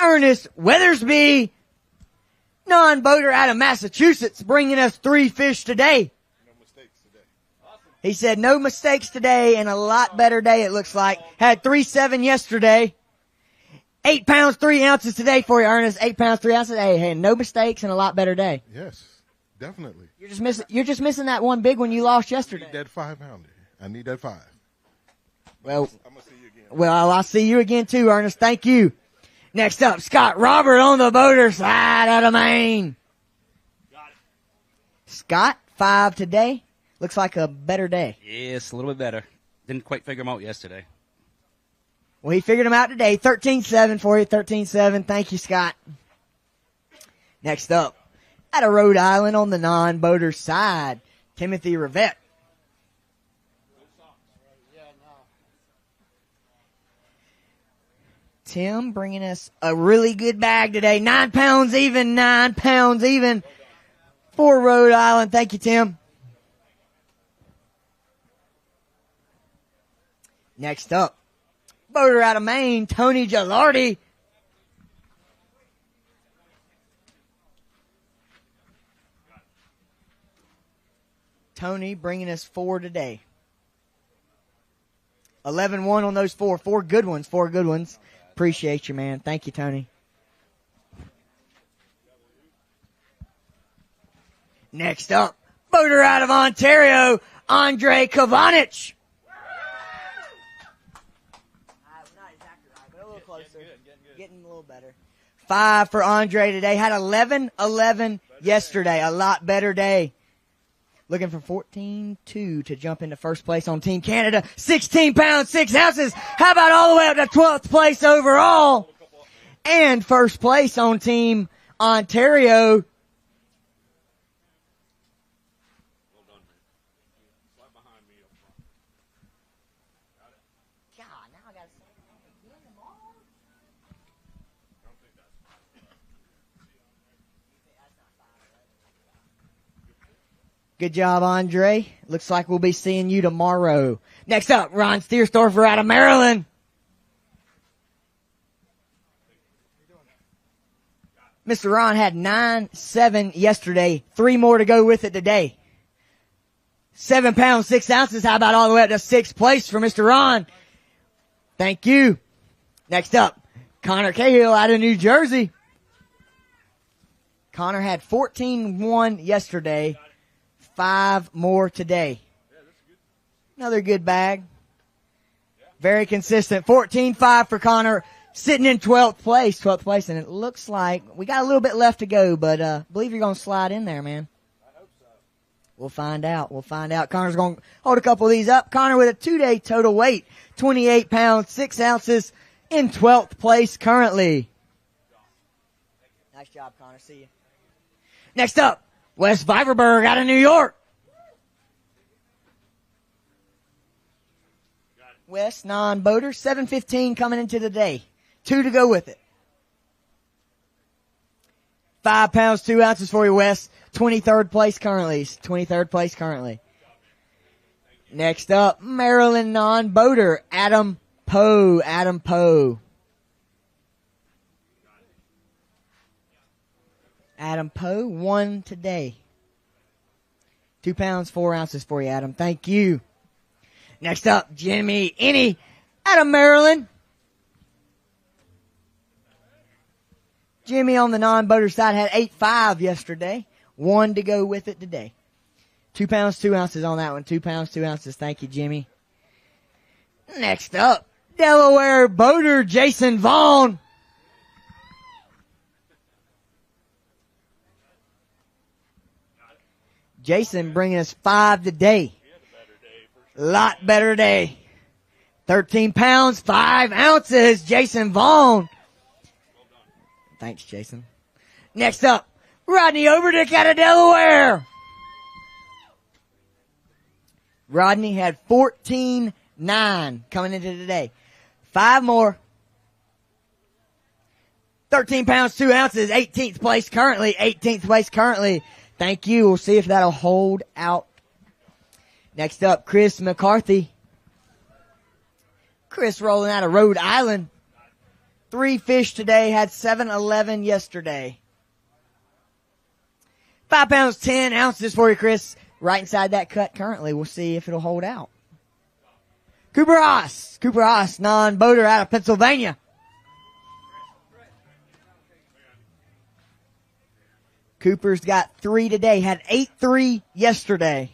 Ernest Weathersby, non-boater out of Massachusetts, bringing us 3 fish today. He said no mistakes today and a lot better day it looks like. Had 3.7 yesterday. 8 pounds, 3 ounces today for you, Ernest. 8 pounds, 3 ounces. Hey, had no mistakes and a lot better day. yes, definitely. You're just missing that one big one you lost yesterday. I need that 5-pounder. I need that 5. Well, I'm gonna see you again. Well, I'll see you again too, Ernest. Thank you. Next up, Scott Robert on the boater side out of Maine. Scott, 5 today. Looks like a better day. Yes, a little bit better. Didn't quite figure them out yesterday. Well, he figured them out today. 13.7 for you. 13.7. Thank you, Scott. Next up, out of Rhode Island on the non-boater side, Timothy Rivette. Tim bringing us a really good bag today. 9 pounds even. 9 pounds even for Rhode Island. Thank you, Tim. Next up, boater out of Maine, Tony Gilardi. Tony bringing us 4 today. 11-1 on those 4. 4 good ones. 4 good ones. Appreciate you, man. Thank you, Tony. Next up, boater out of Ontario, Andre Kovanich. Getting a little better. 5 for Andre today. Had 11-11 yesterday. A lot better day. Looking for 14-2 to jump into first place on Team Canada. 16 pounds, 6 ounces. How about all the way up to 12th place overall? And first place on Team Ontario. Good job, Andre. Looks like we'll be seeing you tomorrow. Next up, Ron Stierstorfer out of Maryland. Mr. Ron had 9-7 yesterday. 3 more to go with it today. 7 pounds, 6 ounces. How about all the way up to 6th place for Mr. Ron? Thank you. Next up, Connor Cahill out of New Jersey. Connor had 14-1 yesterday. 5 more today. Another good bag. Very consistent. 14-5 for Connor. Sitting in 12th place. 12th place. And it looks like we got a little bit left to go, but I believe you're going to slide in there, man. I hope so. We'll find out. We'll find out. Connor's going to hold a couple of these up. Connor with a 2-day total weight. 28 pounds, 6 ounces in 12th place currently. Nice job, Connor. See you. Next up. Wes Viverberg out of New York. Wes, non-boater, 7:15 coming into the day. 2 to go with it. 5 pounds, 2 ounces for you, Wes. 23rd place currently. 23rd place currently. Next up, Maryland non-boater, Adam Poe. Adam Poe. Adam Poe, 1 today. 2 pounds, 4 ounces for you, Adam. Thank you. Next up, Jimmy Inney out of Maryland. Jimmy on the non-boater side had 8-5 yesterday. 1 to go with it today. 2 pounds, 2 ounces on that one. 2 pounds, 2 ounces. Thank you, Jimmy. Next up, Delaware boater Jason Vaughn. Jason bringing us 5 today. Lot better day. 13 pounds, 5 ounces. Jason Vaughn. Thanks, Jason. Next up, Rodney Overdick out of Delaware. Rodney had 14-9 coming into today. 5 more. 13 pounds, 2 ounces. 18th place currently. 18th place currently. Thank you. We'll see if that'll hold out. Next up, Chris McCarthy. Chris rolling out of Rhode Island. 3 fish today. Had 7-11 yesterday. 5 pounds, 10 ounces for you, Chris. Right inside that cut currently. We'll see if it'll hold out. Cooper Haas. Cooper Haas, non-boater out of Pennsylvania. Cooper's got 3 today. Had 8-3 yesterday.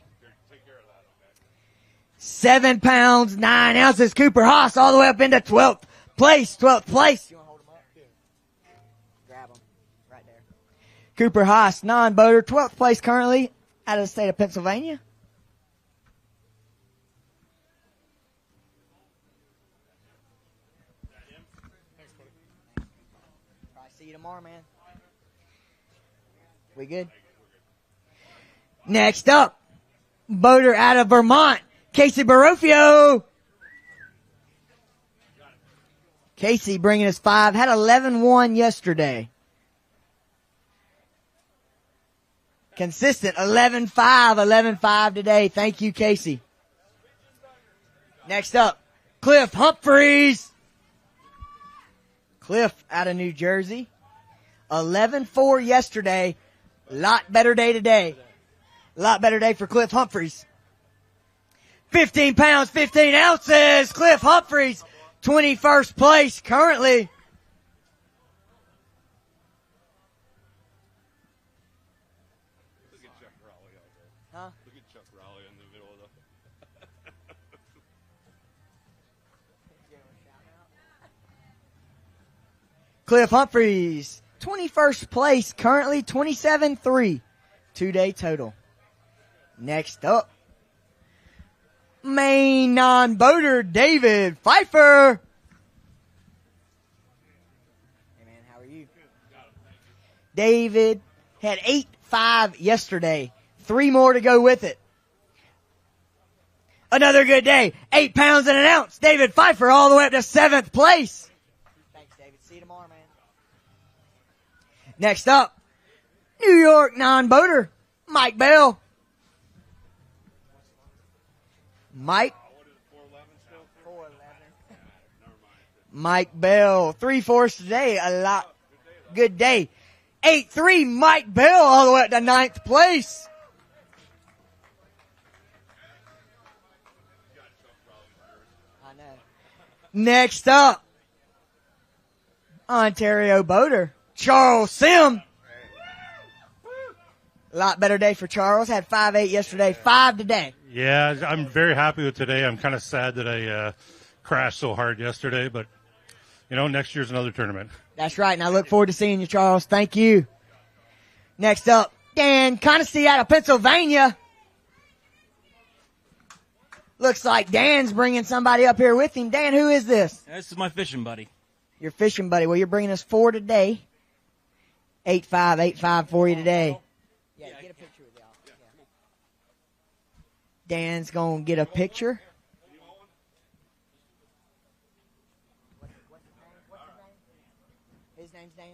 7 pounds, 9 ounces. Cooper Haas all the way up into 12th place. 12th place. You want to hold him up? Here. Grab him. Right there. Cooper Haas, non-boater. 12th place currently out of the state of Pennsylvania. Probably see you tomorrow, man. We good? Next up, boater out of Vermont, Casey Barofio. Casey bringing us 5. Had 11-1 yesterday. Consistent. 11-5. 11-5 today. Thank you, Casey. Next up, Cliff Humphreys. Cliff out of New Jersey. 11-4 yesterday. Lot better day today. Lot better day for Cliff Humphreys. 15 pounds, 15 ounces. Cliff Humphreys, 21st place currently. Look at Chuck Raleigh out there. Huh? Look at Chuck Raleigh in the middle of the... Cliff Humphreys, 21st place, currently 27-3. 2-day total. Next up, main non-boater David Pfeiffer. Hey man, how are you? David had 8.5 yesterday. 3 more to go with it. Another good day. 8 pounds and an ounce. David Pfeiffer all the way up to 7th place. Thanks, David. See you tomorrow, man. Next up, New York non-boater, Mike Bell. Mike Bell, 3/4 today. A lot. Good day. 8.3, Mike Bell all the way up to 9th place. I know. Next up, Ontario boater, Charles Sim. A lot better day for Charles. Had 5.8 yesterday, 5 today. Yeah, I'm very happy with today. I'm kind of sad that I crashed so hard yesterday, but, next year's another tournament. That's right, and I look forward to seeing you, Charles. Thank you. Next up, Dan Conisty out of Pennsylvania. Looks like Dan's bringing somebody up here with him. Dan, who is this? This is my fishing buddy. Your fishing buddy. Well, you're bringing us 4 today. 8.5 for you today. Yeah, get a picture with y'all. Yeah. Dan's going to get a picture. What's his name? His name's Dan?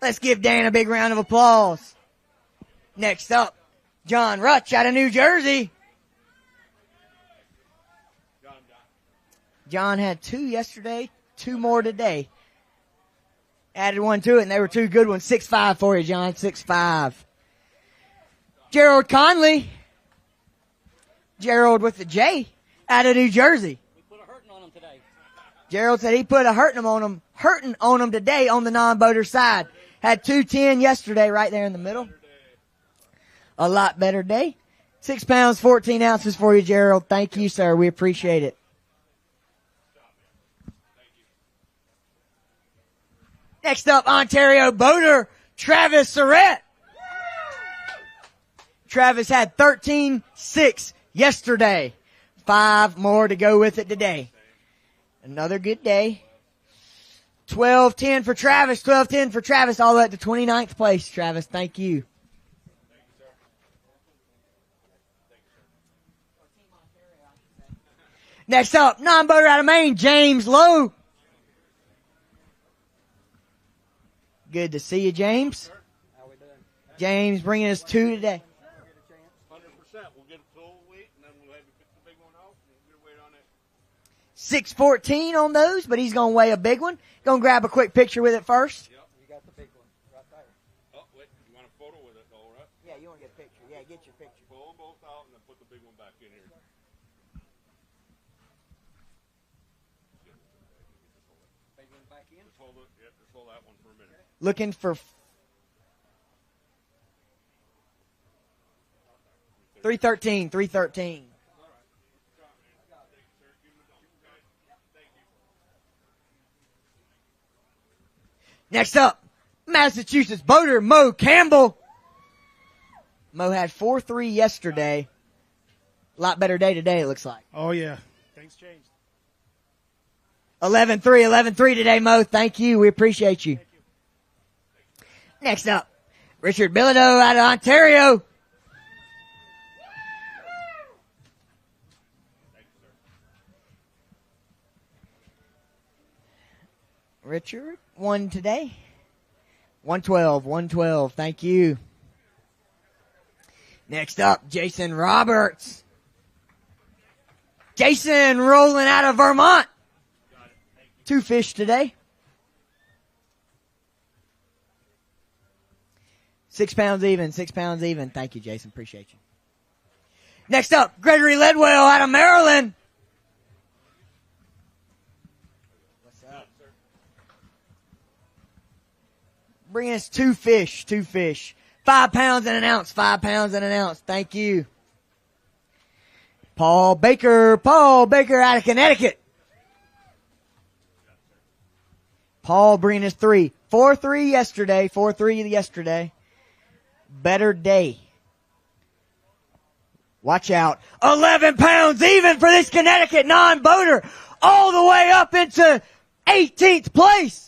Let's give Dan a big round of applause. Next up, John Rutch out of New Jersey. John had 2 yesterday, 2 more today. Added 1 to it, and they were 2 good ones. 6.5 for you, John. 6.5. Gerald Conley. Gerald with the J out of New Jersey. We put a hurting on him today. Gerald said he put a hurting on him today on the non-boater side. Had 2.10 yesterday right there in the middle. A lot better day. 6 pounds, 14 ounces for you, Gerald. Thank you, sir. We appreciate it. Next up, Ontario boater, Travis Surratt. Travis had 13.6 yesterday. 5 more to go with it today. Another good day. 12.10 for Travis. 12.10 for Travis. All the way up to 29th place, Travis. Thank you. Next up, non-boater out of Maine, James Lowe. Good to see you, James. James bringing us 2 today. 100%. We'll get a full weight, and then we'll have you pick the big one out, and get a weight on it. 6.14 on those, but he's going to weigh a big one. Going to grab a quick picture with it first. Yep. You got the big one right there. Oh, wait. You want a photo with it, though, right? Yeah, you want to get a picture. Yeah, get your picture. Pull them both out, and then put the big one back in here. Big one back in? Just hold it. Yeah, just hold that one for a minute. Looking for 313. Next up, Massachusetts boater Mo Campbell. Mo had 4.3 yesterday. A lot better day today, it looks like. Oh, yeah. Things changed. 11.3 today, Mo. Thank you. We appreciate you. Next up, Richard Bilodeau out of Ontario. Richard, 1 today. 112. Thank you. Next up, Jason Roberts. Jason rolling out of Vermont. 2 fish today. 6 pounds even. Thank you, Jason. Appreciate you. Next up, Gregory Ledwell out of Maryland. What's up? Bringing us 2 fish. 5 pounds and an ounce. Thank you. Paul Baker out of Connecticut. Paul bringing us 3. 4-3 yesterday. 4-3 yesterday. Better day. Watch out. 11 pounds even for this Connecticut non-boater. All the way up into 18th place.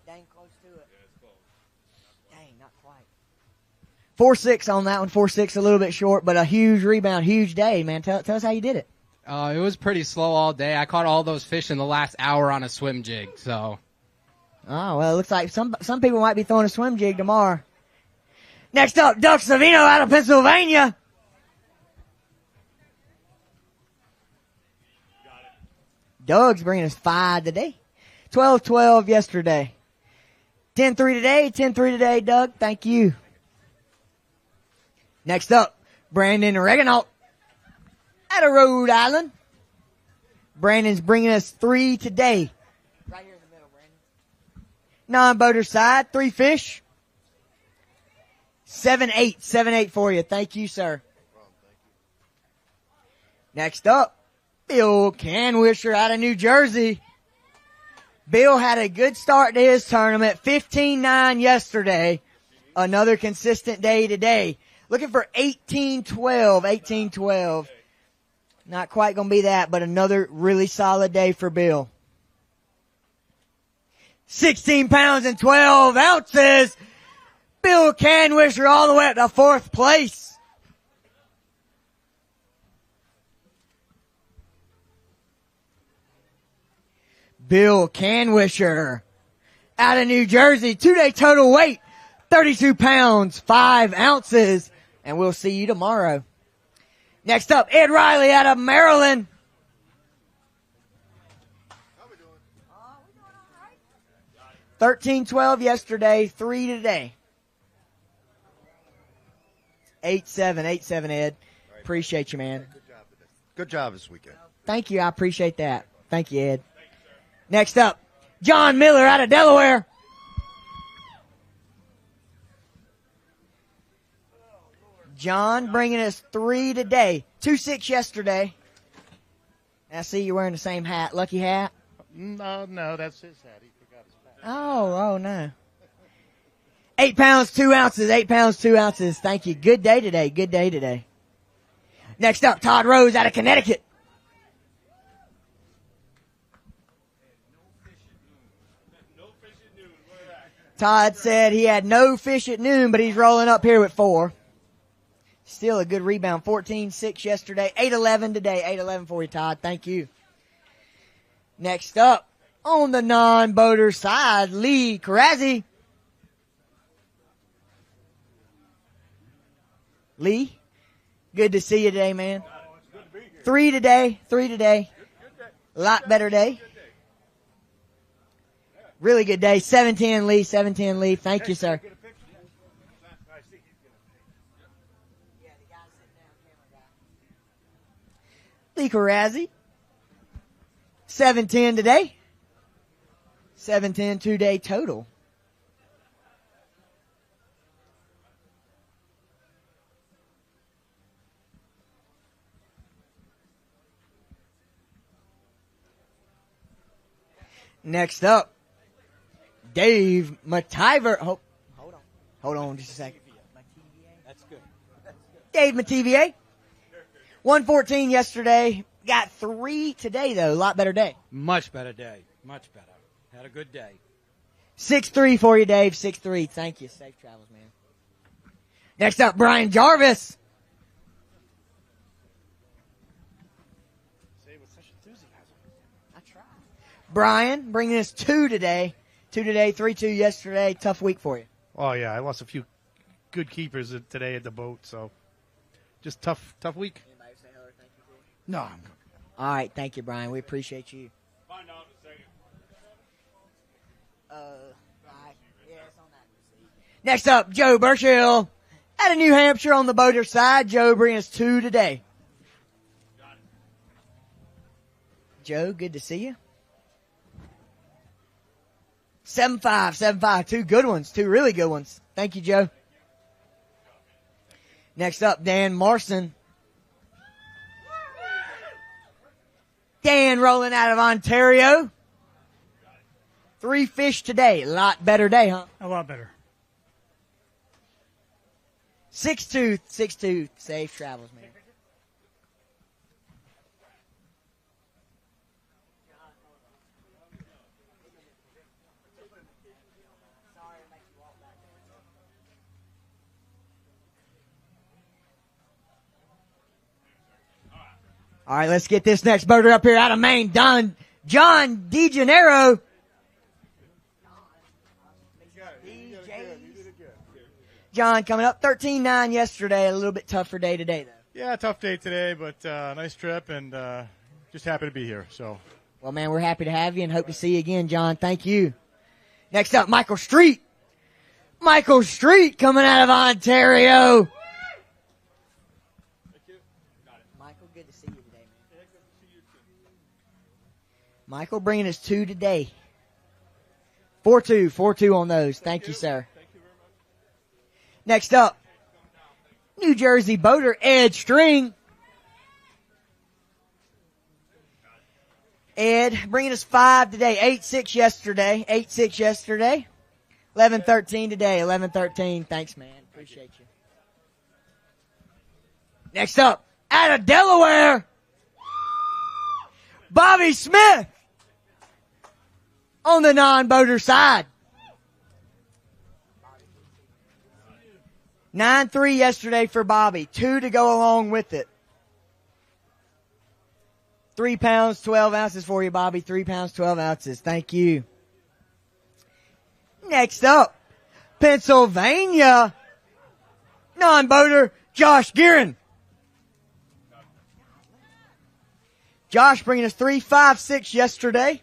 Dang close to it. Dang, not quite. 4-6 on that one. 4-6, a little bit short, but a huge rebound, huge day, man. Tell us how you did it. It was pretty slow all day. I caught all those fish in the last hour on a swim jig, so. Oh, well, it looks like some people might be throwing a swim jig tomorrow. Next up, Doug Savino out of Pennsylvania. Doug's bringing us 5 today. 12-12 yesterday. 10-3 today. 10-3 today, Doug. Thank you. Next up, Brandon Regenault out of Rhode Island. Brandon's bringing us 3 today. Right here in the middle, Brandon. Non-boater side, 3 fish. 7-8. 7-8 for you. Thank you, sir. Next up, Bill Canwisher out of New Jersey. Bill had a good start to his tournament. 15-9 yesterday. Another consistent day today. Looking for 18-12. 18-12. Not quite going to be that, but another really solid day for Bill. 16 pounds and 12 ounces. Bill Canwisher all the way up to 4th place. Bill Canwisher out of New Jersey. 2-day total weight, 32 pounds, 5 ounces. And we'll see you tomorrow. Next up, Ed Riley out of Maryland. How 13-12 yesterday, 3 today. 8-7, 8-7, Ed. Appreciate you, man. Good job this weekend. Thank you. I appreciate that. Thank you, Ed. Next up, John Miller out of Delaware. John bringing us 3 today. 2-6 yesterday. I see you're wearing the same hat. Lucky hat? No, that's his hat. He forgot his hat. Oh, no. 8 pounds, 2 ounces. 8 pounds, 2 ounces. Thank you. Good day today. Good day today. Next up, Todd Rose out of Connecticut. Todd said he had no fish at noon, but he's rolling up here with 4. Still a good rebound. 14-6 yesterday. 8-11 today. 8-11 for you, Todd. Thank you. Next up, on the non-boater side, Lee Karazzi. Lee, good to see you today, man. 3 today. 3 today. A lot better day. Really good day. 7-10 Lee. 7-10 Lee. Thank you, sir. Lee Karazzi. 7-10 today. 7-10 2-day total. Next up, Dave Mativer. Hold on just a second. That's good. Dave Mativier. 114 yesterday. Got 3 today, though. A lot better day. Much better day. Much better. Had a good day. 6-3 for you, Dave. 6-3. Thank you. Safe travels, man. Next up, Brian Jarvis. Brian bringing us 2 today. 2 today, 3-2 yesterday. Tough week for you. Oh, yeah. I lost a few good keepers today at the boat, so just tough week. Anybody say hello or thank you for you? No, I'm good. All right. Thank you, Brian. We appreciate you. Next up, Joe Burchill out of New Hampshire on the boater side. Joe bringing us 2 today. Joe, good to see you. 7-5. 2 good ones. 2 really good ones. Thank you, Joe. Next up, Dan Marson. Dan rolling out of Ontario. 3 fish today. A lot better day, huh? A lot better. 6-2. Safe travels, man. All right, let's get this next boater up here out of Maine. John DeGennaro. John coming up 13-9 yesterday. A little bit tougher day today, though. Yeah, tough day today, but nice trip, and just happy to be here. So, well, man, we're happy to have you and hope to see you again, John. Thank you. Next up, Michael Street. Michael Street coming out of Ontario. Michael, good to see you today, man. Michael bringing us 2 today. 4-2 on those. Thank you, sir. Next up, New Jersey boater Ed String. Ed bringing us 5 today. 8-6 yesterday. 11-13 today. 11-13. Thanks, man. Appreciate you. Next up, out of Delaware, Bobby Smith on the non-boater side. 9-3 yesterday for Bobby. 2 to go along with it. 3 pounds, 12 ounces for you, Bobby. 3 pounds, 12 ounces. Thank you. Next up, Pennsylvania non-boater Josh Gearin. Josh bringing us 3, 5, 6 yesterday.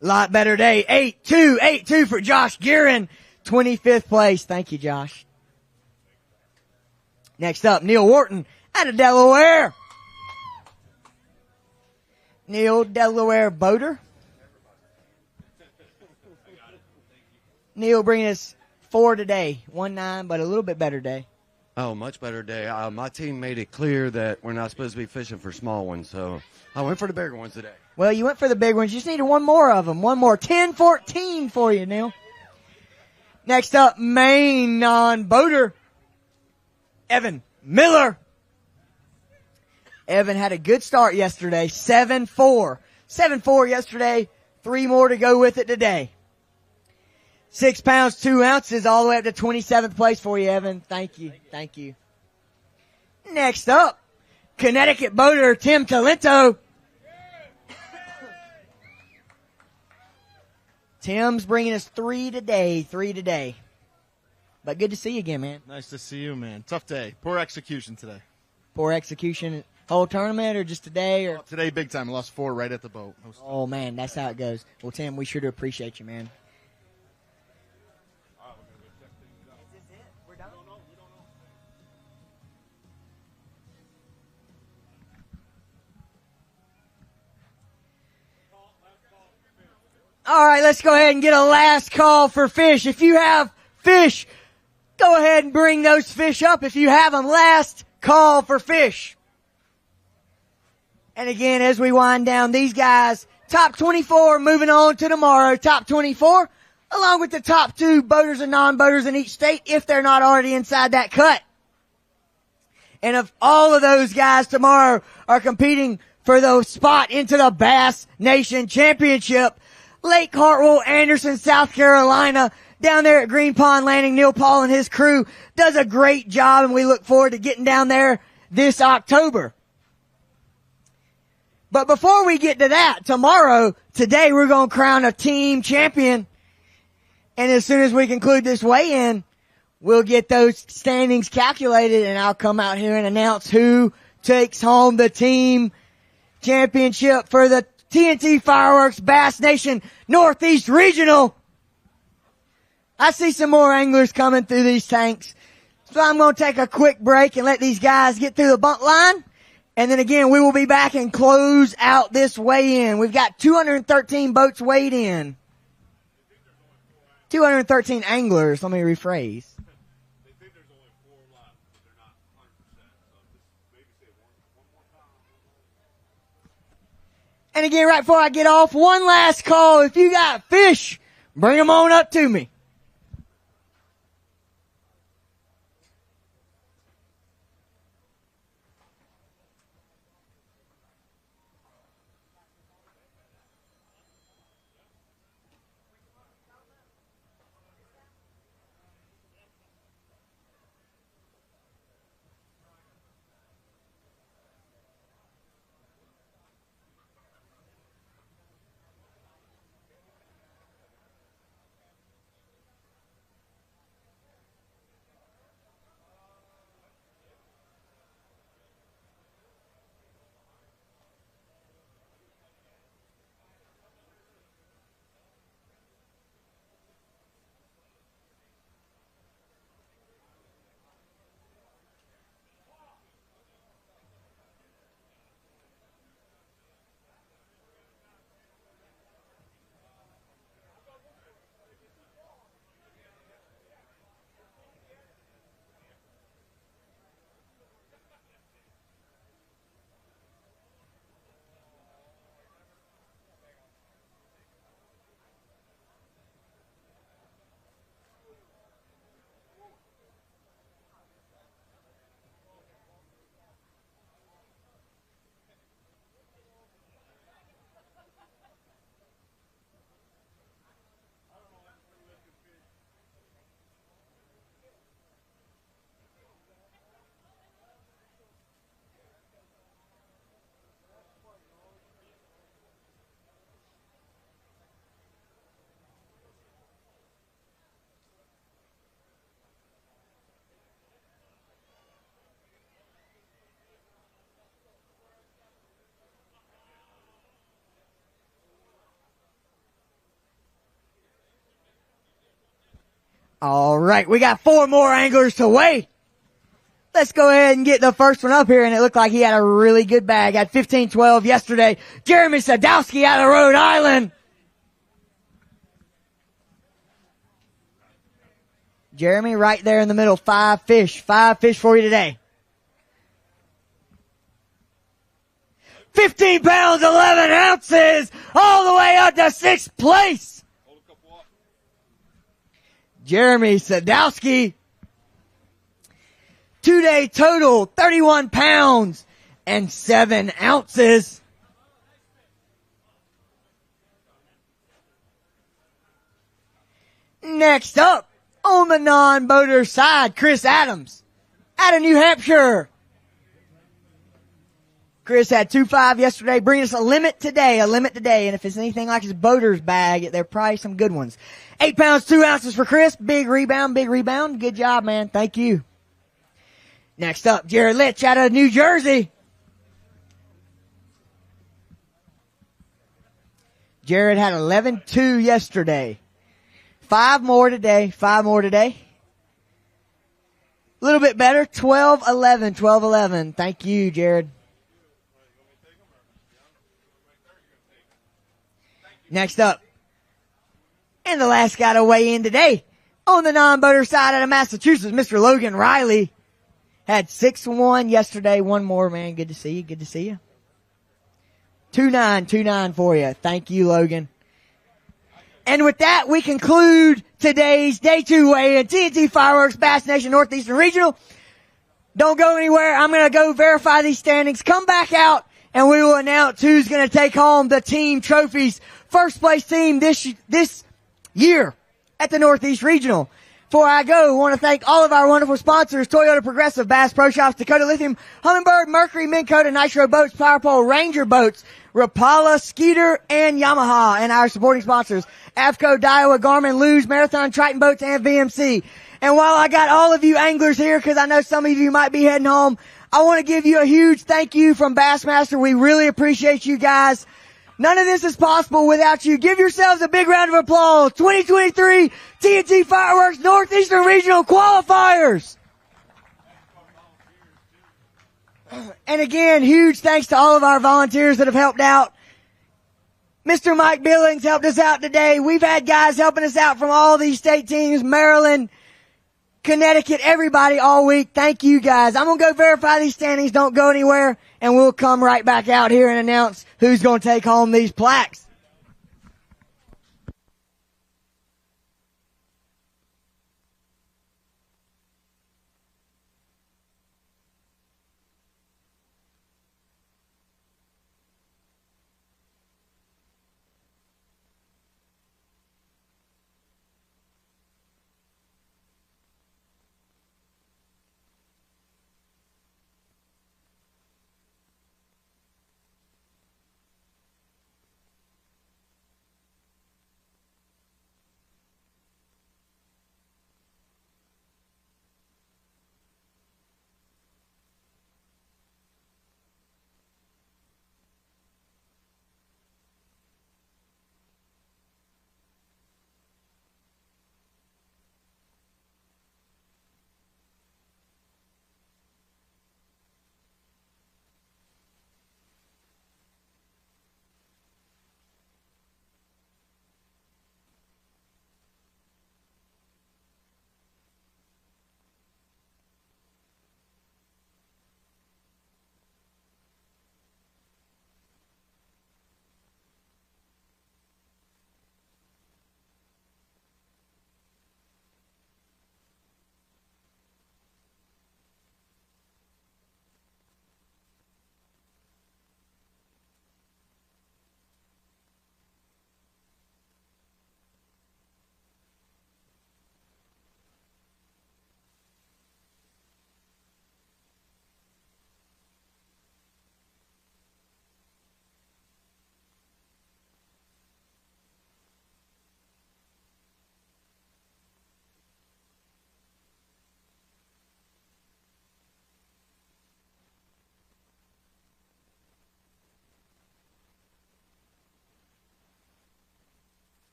Lot better day. 8-2 for Josh Gearin. 25th place. Thank you, Josh. Next up, Neil Wharton out of Delaware. Neil, Delaware boater. Neil bringing us 4 today. 1-9, but a little bit better day. Oh, much better day. My team made it clear that we're not supposed to be fishing for small ones, so I went for the bigger ones today. Well, you went for the big ones. You just needed 1 more of them. 1 more. 10-14 for you, Neil. Next up, Maine non-boater, Evan Miller. Evan had a good start yesterday. 7-4. 7-4 yesterday. 3 more to go with it today. 6 pounds, 2 ounces, all the way up to 27th place for you, Evan. Thank you. Thank you. Next up, Connecticut boater Tim Talento. Tim's bringing us 3 today. 3 today. But good to see you again, man. Nice to see you, man. Tough day. Poor execution today. Poor execution. Whole tournament or just today? Or today, big time. I lost 4 right at the boat. Oh, man, that's how it goes. Well, Tim, we sure do appreciate you, man. All right, let's go ahead and get a last call for fish. If you have fish, go ahead and bring those fish up. If you have them, last call for fish. And again, as we wind down, these guys, top 24 moving on to tomorrow. Top 24, along with the top 2 boaters and non-boaters in each state, if they're not already inside that cut. And if all of those guys tomorrow are competing for the spot into the Bass Nation Championship, Lake Hartwell, Anderson, South Carolina, down there at Green Pond Landing, Neil Paul and his crew does a great job, and we look forward to getting down there this October. But before we get to that, today we're going to crown a team champion. And as soon as we conclude this weigh-in, we'll get those standings calculated, and I'll come out here and announce who takes home the team championship for the TNT Fireworks Bass Nation Northeast Regional. I see some more anglers coming through these tanks, so I'm going to take a quick break and let these guys get through the bunt line. And then again, we will be back and close out this weigh-in. We've got 213 boats weighed in. 213 anglers. Let me rephrase. And again, right before I get off, one last call. If you got fish, bring them on up to me. All right, we got 4 more anglers to weigh. Let's go ahead and get the first one up here, and it looked like he had a really good bag. Had 15-12 yesterday. Jeremy Sadowski out of Rhode Island. Jeremy right there in the middle, 5 fish. 5 fish for you today. 15 pounds, 11 ounces, all the way up to 6th place. Jeremy Sadowski. 2-day total, 31 pounds and 7 ounces. Next up, on the non-boater side, Chris Adams out of New Hampshire. Chris had 2.5 yesterday, bringing us a limit today. And if it's anything like his boater's bag, there are probably some good ones. 8 pounds, 2 ounces for Chris. Big rebound. Good job, man. Thank you. Next up, Jared Litch out of New Jersey. Jared had 11.2 yesterday. 5 more today. A little bit better. 12.11. Thank you, Jared. Next up, and the last guy to weigh in today on the non-boater side out of Massachusetts, Mr. Logan Riley. Had 6-1 yesterday. 1 more, man. Good to see you. 2.9 for you. Thank you, Logan. And with that, we conclude today's Day 2 weigh-in. TNT Fireworks Bass Nation Northeastern Regional. Don't go anywhere. I'm going to go verify these standings. Come back out, and we will announce who's going to take home the team trophies. First place team this year at the Northeast Regional. Before I go, I want to thank all of our wonderful sponsors: Toyota Progressive, Bass Pro Shops, Dakota Lithium, Humminbird, Mercury, Minn Kota, Nitro Boats, Power Pole, Ranger Boats, Rapala, Skeeter, and Yamaha. And our supporting sponsors: Avco, Daiwa, Garmin, Lew's, Marathon, Triton Boats, and VMC. And while I got all of you anglers here, because I know some of you might be heading home, I want to give you a huge thank you from Bassmaster. We really appreciate you guys. None of this is possible without you. Give yourselves a big round of applause. 2023 TNT Fireworks Northeastern Regional Qualifiers. And again, huge thanks to all of our volunteers that have helped out. Mr. Mike Billings helped us out today. We've had guys helping us out from all these state teams, Maryland, Connecticut, everybody all week. Thank you guys. I'm going to go verify these standings. Don't go anywhere, and we'll come right back out here and announce who's going to take home these plaques.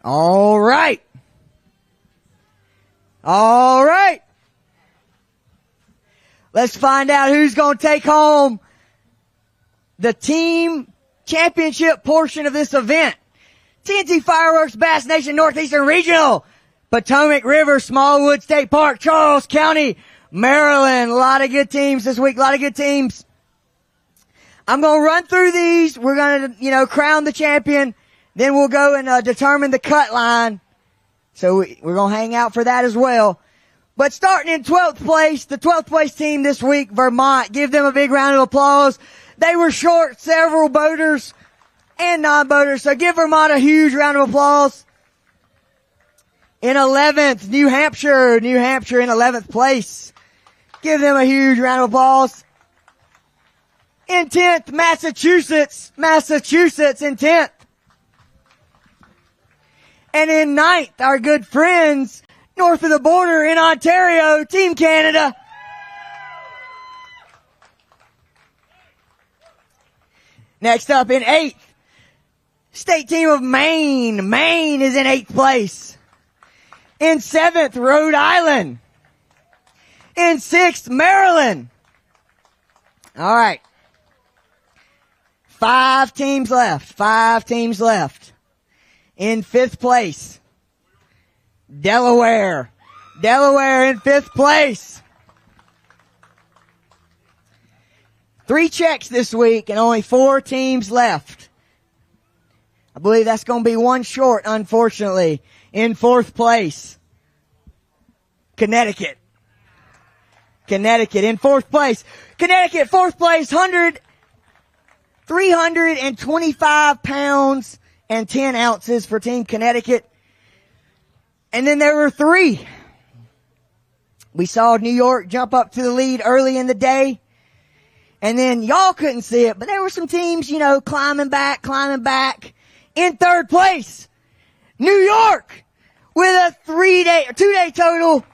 All right. All right. Let's find out who's going to take home the team championship portion of this event. TNT Fireworks Bass Nation Northeastern Regional, Potomac River, Smallwood State Park, Charles County, Maryland. A lot of good teams this week. A lot of good teams. I'm going to run through these. We're going to, crown the champion. Then we'll go and determine the cut line. So we're going to hang out for that as well. But starting in 12th place, the 12th place team this week, Vermont. Give them a big round of applause. They were short several boaters and non-boaters, so give Vermont a huge round of applause. In 11th, New Hampshire. New Hampshire in 11th place. Give them a huge round of applause. In 10th, Massachusetts. Massachusetts in 10th. And in 9th, our good friends north of the border in Ontario, Team Canada. Next up in 8th, state team of Maine. Maine is in 8th place. In 7th, Rhode Island. In 6th, Maryland. All right. 5 teams left. 5 teams left. In 5th place, Delaware. Delaware in 5th place. 3 checks this week and only 4 teams left. I believe that's going to be one short, unfortunately. In 4th place, Connecticut. Connecticut in 4th place. Connecticut, 4th place, 325 pounds and 10 ounces for Team Connecticut. And then there were 3. We saw New York jump up to the lead early in the day. And then y'all couldn't see it, but there were some teams, climbing back. In 3rd place, New York with a 2-day total,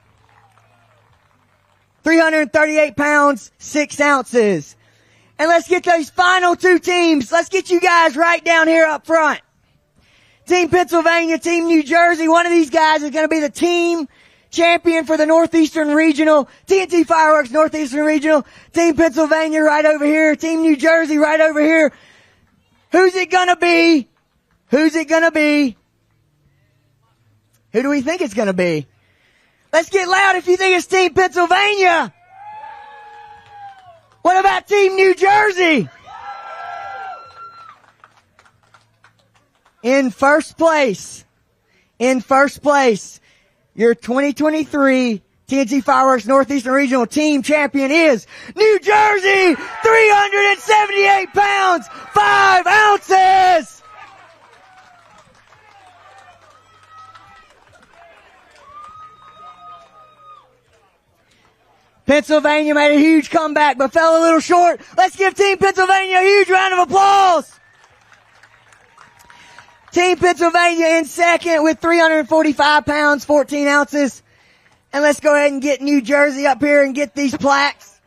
338 pounds, 6 ounces. And let's get those final 2 teams. Let's get you guys right down here up front. Team Pennsylvania, Team New Jersey. One of these guys is going to be the team champion for the Northeastern Regional. TNT Fireworks Northeastern Regional. Team Pennsylvania right over here. Team New Jersey right over here. Who's it going to be? Who's it going to be? Who do we think it's going to be? Let's get loud if you think it's Team Pennsylvania. What about Team New Jersey? In first place, your 2023 TNT Fireworks Northeastern Regional Team Champion is New Jersey, 378 pounds, 5 ounces. Pennsylvania made a huge comeback, but fell a little short. Let's give Team Pennsylvania a huge round of applause. Team Pennsylvania in second with 345 pounds, 14 ounces. And let's go ahead and get New Jersey up here and get these plaques.